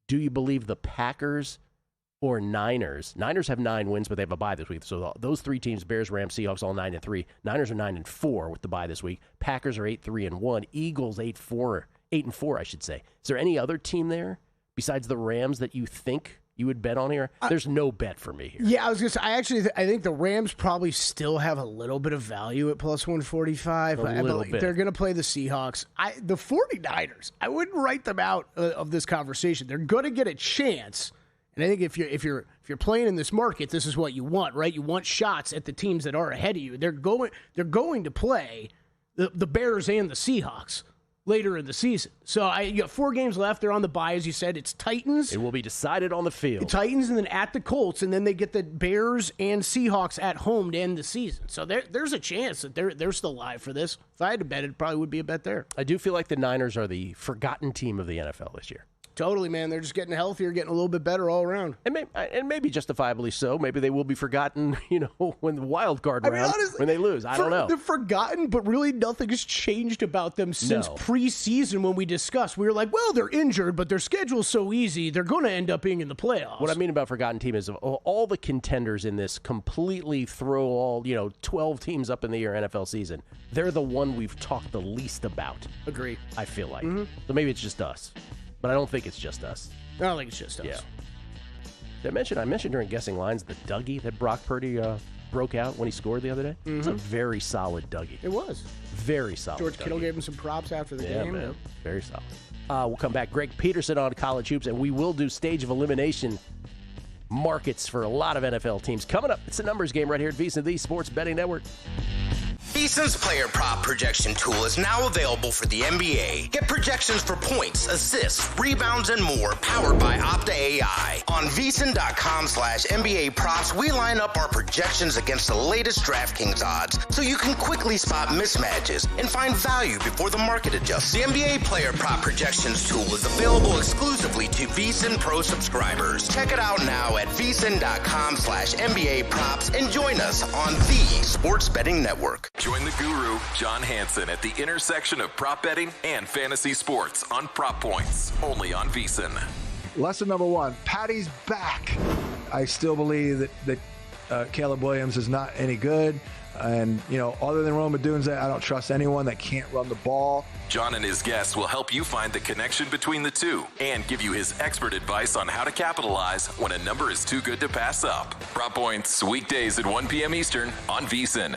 Speaker 4: Do you believe the Packers or Niners? Niners have 9 wins, but they have a bye this week. So those 3 teams, Bears, Rams, Seahawks, all 9-3. Niners are 9-4 with the bye this week. Packers are 8-3-1. Eagles 8-4, I should say. Is there any other team there besides the Rams that you think you would bet on here? There's no bet for me here.
Speaker 5: Yeah, I was going to say, I think the Rams probably still have a little bit of value at plus 145. They're going to play the Seahawks. The 49ers, I wouldn't write them out of this conversation. They're going to get a chance. And I think if you're playing in this market, this is what you want, right? You want shots at the teams that are ahead of you. They're going to play the Bears and the Seahawks. later in the season. So you got 4 games left. They're on the bye, as you said. It's Titans.
Speaker 4: It will be decided on the field.
Speaker 5: The Titans and then at the Colts, and then they get the Bears and Seahawks at home to end the season. So there's a chance that they're still live for this. If I had to bet, it probably would be a bet there.
Speaker 4: I do feel like the Niners are the forgotten team of the NFL this year.
Speaker 5: Totally, man. They're just getting healthier, getting a little bit better all around.
Speaker 4: And maybe justifiably so. Maybe they will be forgotten, when the wild card round,
Speaker 5: honestly,
Speaker 4: when they lose. I don't know.
Speaker 5: They're forgotten, but really nothing has changed about them since preseason when we discussed. We were like, well, they're injured, but their schedule's so easy, they're going to end up being in the playoffs.
Speaker 4: What I mean about forgotten team is all the contenders in this completely throw all, 12 teams up in the air NFL season. They're the one we've talked the least about.
Speaker 5: Agree.
Speaker 4: I feel like. Mm-hmm. So maybe it's just us. But I don't think it's just us.
Speaker 5: I don't think it's just us.
Speaker 4: Yeah. I mentioned during Guessing Lines the Dougie that Brock Purdy broke out when he scored the other day. Mm-hmm. It was a very solid Dougie.
Speaker 5: It was.
Speaker 4: Very solid.
Speaker 5: George Kittle gave him some props after the game.
Speaker 4: Man. Very solid. We'll come back. Greg Peterson on College Hoops, and we will do stage of elimination markets for a lot of NFL teams. Coming up, it's a numbers game right here at VSiN, the Sports Betting Network.
Speaker 10: VSiN's player prop projection tool is now available for the NBA. Get projections for points, assists, rebounds, and more powered by Opta AI. On VSiN.com/NBA props, we line up our projections against the latest DraftKings odds so you can quickly spot mismatches and find value before the market adjusts. The NBA player prop projections tool is available exclusively to VSiN Pro subscribers. Check it out now at VSiN.com/NBA props and join us on the Sports Betting Network.
Speaker 6: Join the guru, John Hansen, at the intersection of prop betting and fantasy sports on Prop Points, only on VSiN.
Speaker 11: Lesson number 1, Patty's back. I still believe that Caleb Williams is not any good. And, other than Rome Odunze, I don't trust anyone that can't run the ball.
Speaker 6: John and his guests will help you find the connection between the two and give you his expert advice on how to capitalize when a number is too good to pass up. Prop Points, weekdays at 1 p.m. Eastern on VSiN.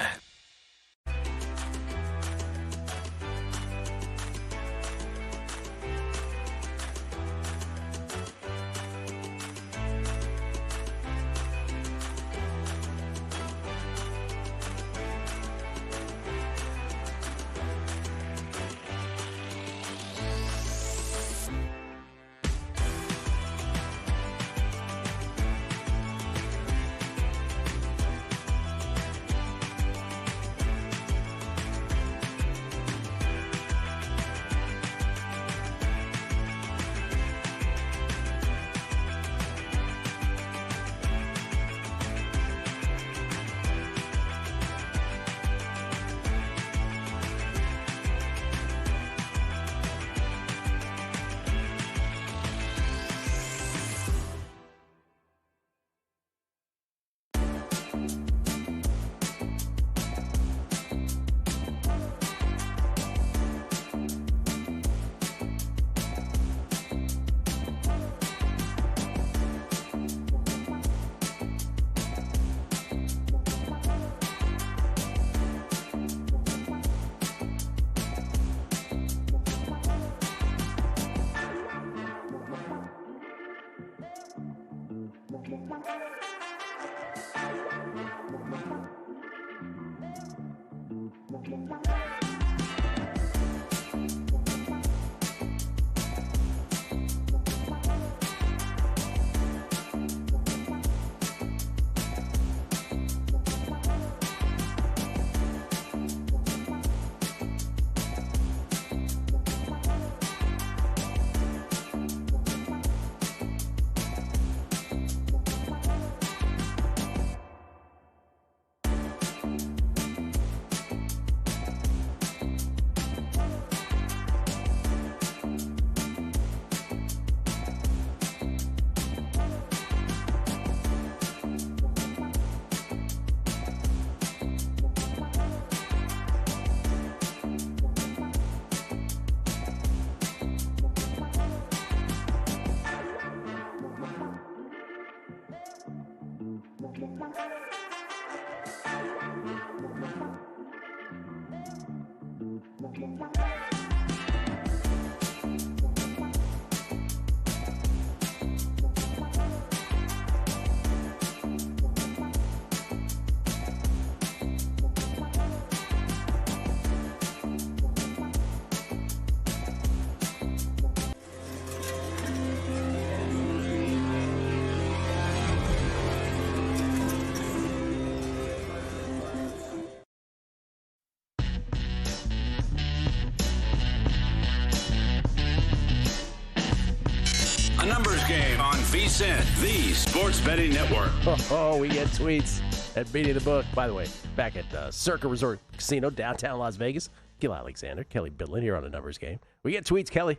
Speaker 1: VSiN, the Sports Betting Network.
Speaker 4: Oh, we get tweets at Beating the Book. By the way, back at Circa Resort Casino, downtown Las Vegas. Gil Alexander, Kelly Bidlin here on a numbers game. We get tweets, Kelly.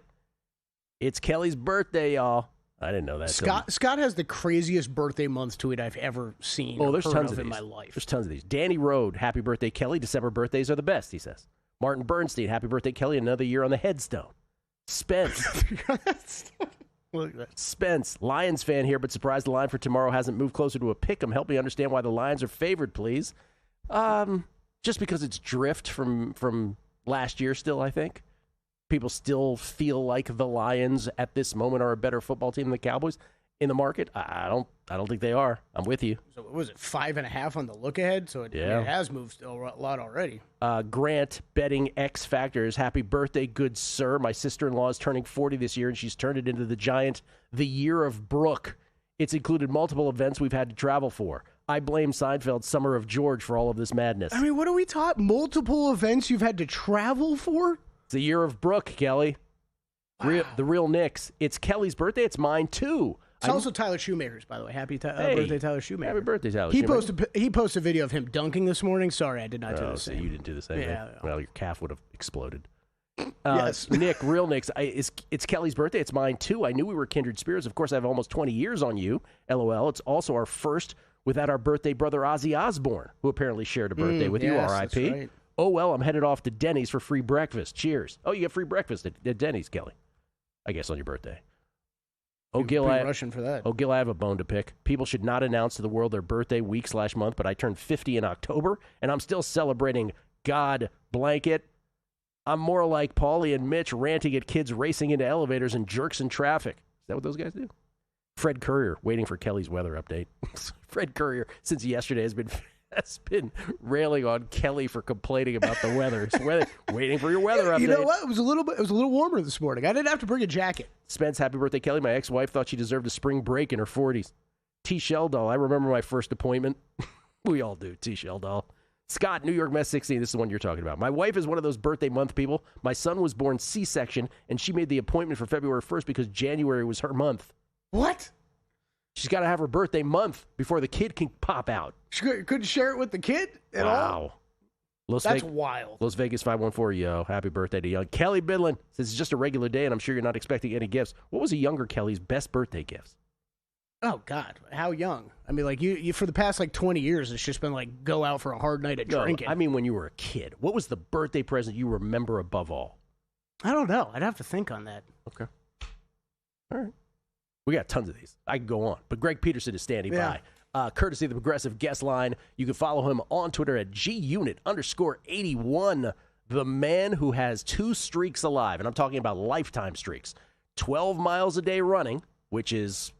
Speaker 4: It's Kelly's birthday, y'all. I didn't know that.
Speaker 5: Scott has the craziest birthday month tweet I've ever seen.
Speaker 4: Oh, there's tons of
Speaker 5: in
Speaker 4: these.
Speaker 5: my life.
Speaker 4: There's tons of these. Danny Road, happy birthday, Kelly. December birthdays are the best, he says. Martin Bernstein, happy birthday, Kelly. Another year on the headstone. Spence. Spence, Lions fan here, but surprised the line for tomorrow hasn't moved closer to a pick 'em. Help me understand why the Lions are favored, please. Just because it's drift from last year still, I think. People still feel like the Lions at this moment are a better football team than the Cowboys in the market. I don't think they are. I'm with you.
Speaker 5: So what was it, 5.5 on the look ahead? So it has moved a lot already.
Speaker 4: Grant, betting X Factors. Happy birthday, good sir. My sister-in-law is turning 40 this year, and she's turned it into the year of Brooke. It's included multiple events we've had to travel for. I blame Seinfeld's Summer of George for all of this madness.
Speaker 5: I mean, what are we taught? Multiple events you've had to travel for?
Speaker 4: It's the year of Brooke, Kelly.
Speaker 5: Wow.
Speaker 4: The real Knicks. It's Kelly's birthday. It's mine, too.
Speaker 5: It's also Tyler Shoemaker's, by the way. Happy birthday, Tyler Shoemaker.
Speaker 4: Happy birthday, Tyler Shoemaker.
Speaker 5: He posted a video of him dunking this morning. Sorry, I did not do the same.
Speaker 4: So you didn't do the same thing? Well, your calf would have exploded.
Speaker 5: Yes.
Speaker 4: Nick, real Nick's. It's Kelly's birthday. It's mine, too. I knew we were kindred spirits. Of course, I have almost 20 years on you. LOL. It's also our first without our birthday brother, Ozzy Osbourne, who apparently shared a birthday with you, R.I.P.
Speaker 5: Right.
Speaker 4: Oh, well, I'm headed off to Denny's for free breakfast. Cheers. Oh, you get free breakfast at Denny's, Kelly. I guess on your birthday. Oh, Gil,
Speaker 5: rushing for that.
Speaker 4: Oh, Gil, I have a bone to pick. People should not announce to the world their birthday week/month, but I turned 50 in October, and I'm still celebrating God blanket. I'm more like Paulie and Mitch ranting at kids racing into elevators and jerks in traffic. Is that what those guys do? Fred Courier, waiting for Kelly's weather update. Fred Courier, since yesterday, has been railing on Kelly for complaining about the weather. Waiting for your weather update.
Speaker 5: You know what? It was a little warmer this morning. I didn't have to bring a jacket.
Speaker 4: Spence, happy birthday, Kelly. My ex-wife thought she deserved a spring break in her 40s. T. Sheldall, I remember my first appointment. We all do, T. Sheldall. Scott, New York Mets 16. This is the one you're talking about. My wife is one of those birthday month people. My son was born C-section, and she made the appointment for February 1st because January was her month.
Speaker 5: What?
Speaker 4: She's got to have her birthday month before the kid can pop out.
Speaker 5: She couldn't share it with the kid at all? That's wild.
Speaker 4: Las Vegas 514, yo. Happy birthday to young Kelly Bidlin. Says it's just a regular day, and I'm sure you're not expecting any gifts. What was a younger Kelly's best birthday gifts?
Speaker 5: Oh, God. How young? I mean, like, you for the past, 20 years, it's just been, go out for a hard night of drinking.
Speaker 4: I mean when you were a kid. What was the birthday present you remember above all?
Speaker 5: I don't know. I'd have to think on that.
Speaker 4: Okay. All right. We got tons of these. I can go on. But Greg Peterson is standing by. Courtesy of the Progressive Guest Line. You can follow him on Twitter at GUnit_81. The man who has 2 streaks alive. And I'm talking about lifetime streaks. 12 miles a day running, which is,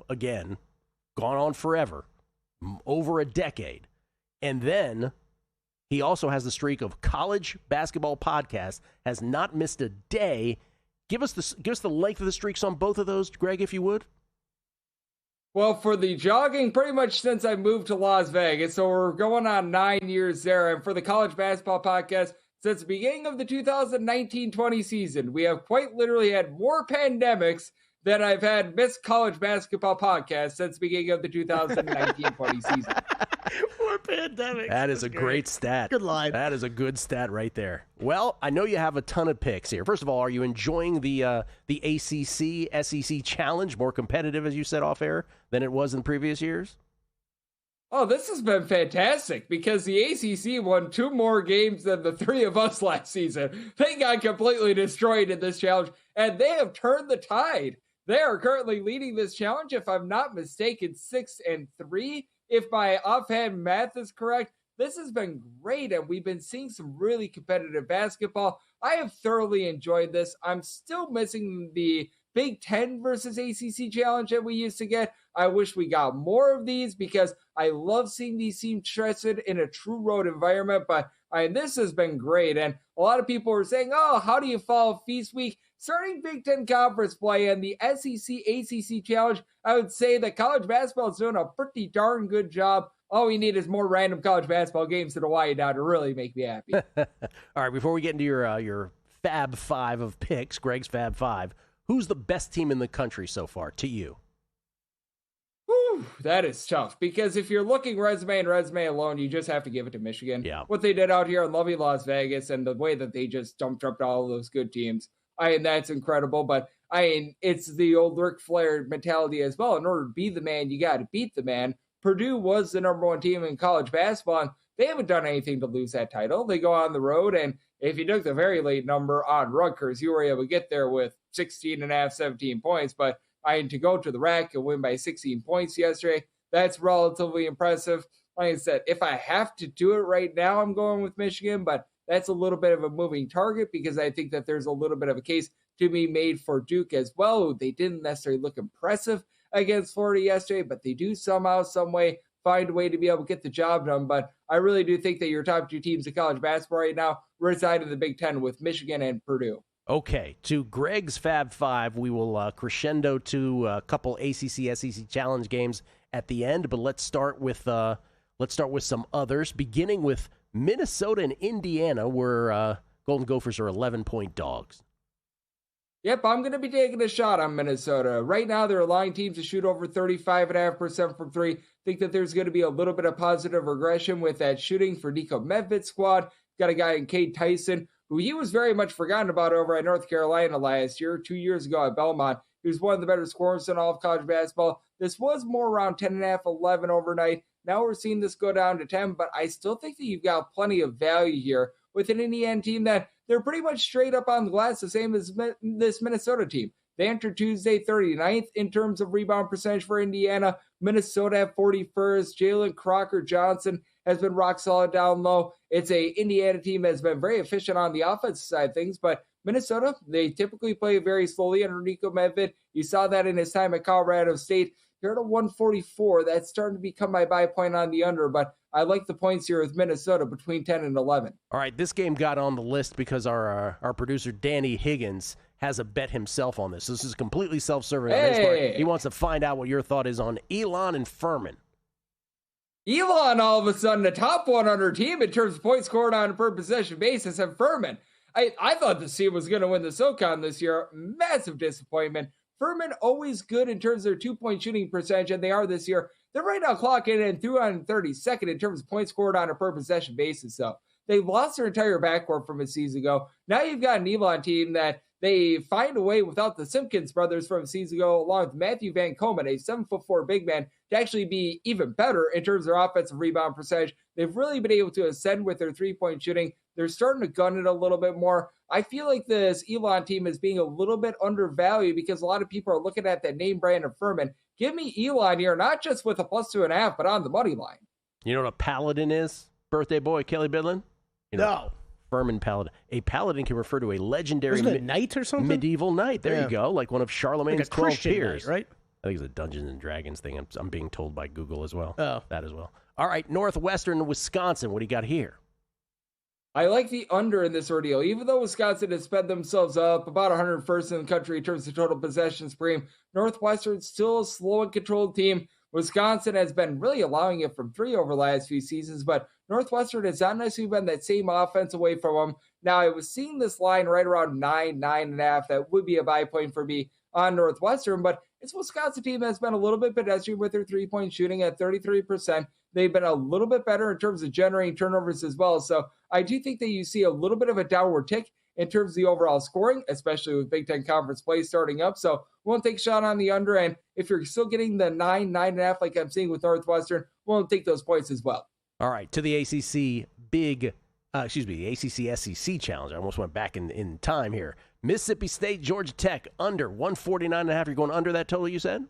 Speaker 4: again, gone on forever. Over a decade. And then he also has the streak of college basketball podcasts. Has not missed a day. Give us the length of the streaks on both of those, Greg, if you would.
Speaker 12: Well, for the jogging, pretty much since I moved to Las Vegas, so we're going on 9 years there. And for the college basketball podcast, since the beginning of the 2019-20 season, we have quite literally had more pandemics than I've had missed college basketball podcasts since the beginning of the 2019-20 season.
Speaker 5: More pandemics.
Speaker 4: That is a great stat.
Speaker 5: Good line.
Speaker 4: That is a good stat right there. Well, I know you have a ton of picks here. First of all, are you enjoying the ACC SEC challenge, more competitive, as you said off air, than it was in previous years?
Speaker 12: Oh, this has been fantastic because the ACC won 2 more games than the 3 of us last season. They got completely destroyed in this challenge, and they have turned the tide. They are currently leading this challenge, if I'm not mistaken, 6-3. If my offhand math is correct, this has been great, and we've been seeing some really competitive basketball. I have thoroughly enjoyed this. I'm still missing the Big Ten versus ACC challenge that we used to get. I wish we got more of these because I love seeing these teams tested in a true road environment, but this has been great. And a lot of people are saying, oh, how do you follow Feast Week? Starting Big Ten Conference play and the SEC ACC challenge, I would say that college basketball is doing a pretty darn good job. All we need is more random college basketball games to Hawaii now to really make me happy.
Speaker 4: All right, before we get into your Fab 5 of picks, Greg's Fab 5, who's the best team in the country so far to you?
Speaker 12: That is tough because if you're looking resume and resume alone, you just have to give it to Michigan.
Speaker 4: Yeah.
Speaker 12: What they did out here in lovely Las Vegas and the way that they just dumped up all of those good teams. That's incredible. But it's the old Ric Flair mentality as well. In order to be the man, you got to beat the man. Purdue was the number one team in college basketball, and they haven't done anything to lose that title. They go on the road, and if you took the very late number on Rutgers, you were able to get there with 16 and a half, 17 points. But to go to the rack and win by 16 points yesterday, that's relatively impressive. Like I said, if I have to do it right now, I'm going with Michigan, but that's a little bit of a moving target because I think that there's a little bit of a case to be made for Duke as well. They didn't necessarily look impressive against Florida yesterday, but they do somehow, some way find a way to be able to get the job done. But I really do think that your top two teams in college basketball right now reside in the Big Ten with Michigan and Purdue.
Speaker 4: Okay, to Greg's Fab Five, we will crescendo to a couple ACC SEC Challenge games at the end, but let's start with some others, beginning with Minnesota and Indiana, where Golden Gophers are 11-point dogs.
Speaker 12: Yep, I'm going to be taking a shot on Minnesota. Right now, they're allowing teams to shoot over 35.5% from three. Think that there's going to be a little bit of positive regression with that shooting for Nico Medved's squad. Got a guy in Cade Tyson, who he was very much forgotten about over at North Carolina last year, 2 years ago at Belmont. He was one of the better scorers in all of college basketball. This was more around 10.5, 11 overnight. Now we're seeing this go down to 10, but I still think that you've got plenty of value here with an Indiana team that they're pretty much straight up on the glass, the same as this Minnesota team. They entered Tuesday 39th in terms of rebound percentage for Indiana. Minnesota at 41st. Jalen Crocker-Johnson has been rock solid down low. It's a Indiana team that's been very efficient on the offensive side of things, but Minnesota, they typically play very slowly under Nico Medved. You saw that in his time at Colorado State. You're at a 144. That's starting to become my buy point on the under, but I like the points here with Minnesota between 10 and 11.
Speaker 4: All right, this game got on the list because our producer, Danny Higgins, has a bet himself on this. This is completely self-serving on his part. He wants to find out what your thought is on Elon and Furman.
Speaker 12: Elon, all of a sudden, the top 100 team in terms of points scored on a per possession basis, and Furman. I thought the team was going to win the SoCon this year. Massive disappointment. Furman always good in terms of their 2-point shooting percentage, and they are this year. They're right now clocking in 332nd in terms of points scored on a per possession basis. So they lost their entire backcourt from a season ago. Now you've got an Elon team that they find a way without the Simpkins brothers from a season ago, along with Matthew Van Komen, a 7'4" big man, to actually be even better in terms of their offensive rebound percentage. They've really been able to ascend with their 3-point shooting. They're starting to gun it a little bit more. I feel like this Elon team is being a little bit undervalued because a lot of people are looking at that name brand of Furman. Give me Elon here, not just with a +2.5, but on the money line.
Speaker 4: You know what a paladin is? Birthday boy, Kelly Bidlin?
Speaker 5: No.
Speaker 4: Furman paladin. A paladin can refer to a legendary
Speaker 5: Isn't it a knight or something?
Speaker 4: medieval knight. There you go. Like one of Charlemagne's 12 peers.
Speaker 5: Knight, right?
Speaker 4: I think it's a Dungeons and Dragons thing. I'm being told by Google as well.
Speaker 5: Oh.
Speaker 4: That as well. All right, Northwestern, Wisconsin. What do you got here?
Speaker 12: I like the under in this ordeal. Even though Wisconsin has sped themselves up about 101st in the country in terms of total possessions per game, Northwestern's still a slow and controlled team. Wisconsin has been really allowing it from three over the last few seasons, but Northwestern has not necessarily been that same offense away from them. Now, I was seeing this line right around 9.5. That would be a buy point for me on Northwestern, but it's a Wisconsin team that's been a little bit pedestrian with their 3-point shooting at 33%. They've been a little bit better in terms of generating turnovers as well. So I do think that you see a little bit of a downward tick in terms of the overall scoring, especially with Big Ten Conference play starting up. So we'll take a shot on the under. And if you're still getting the 9.5 like I'm seeing with Northwestern, we'll take those points as well.
Speaker 4: All right, to the ACC ACC SEC Challenge. I almost went back in time here. Mississippi State, Georgia Tech, under 149.5. You're going under that total, you said?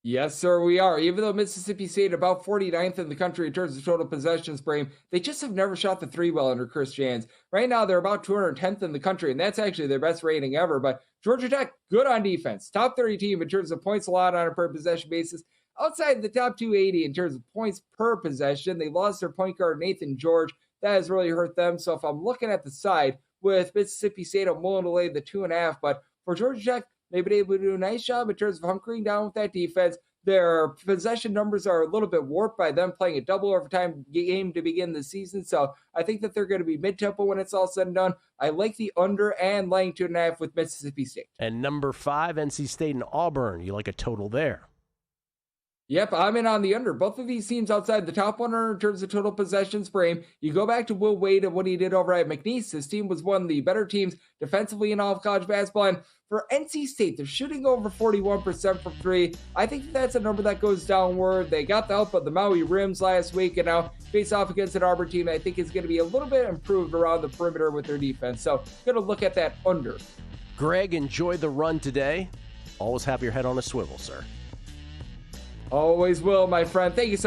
Speaker 12: Yes, sir, we are. Even though Mississippi State about 49th in the country in terms of total possessions per game, they just have never shot the three well under Chris Jans. Right now, they're about 210th in the country, and that's actually their best rating ever. But Georgia Tech, good on defense. Top 30 team in terms of points allowed on a per possession basis. Outside the top 280 in terms of points per possession, they lost their point guard, Nathan George. That has really hurt them. So if I'm looking at the side with Mississippi State, I'm willing to lay the 2.5. But for Georgia Tech, they've been able to do a nice job in terms of hunkering down with that defense. Their possession numbers are a little bit warped by them playing a double overtime game to begin the season. So I think that they're going to be mid-tempo when it's all said and done. I like the under and laying 2.5 with Mississippi State.
Speaker 4: And number 5, NC State and Auburn. You like a total there?
Speaker 12: Yep, I'm in on the under. Both of these teams outside the top 100 in terms of total possessions per game. You go back to Will Wade and what he did over at McNeese. His team was one of the better teams defensively in all of college basketball. And for NC State, they're shooting over 41% from three. I think that's a number that goes downward. They got the help of the Maui Rims last week, and now face off against an Auburn team I think is going to be a little bit improved around the perimeter with their defense. So going to look at that under.
Speaker 4: Greg, enjoy the run today. Always have your head on a swivel, sir.
Speaker 12: Always will, my friend. Thank you so much.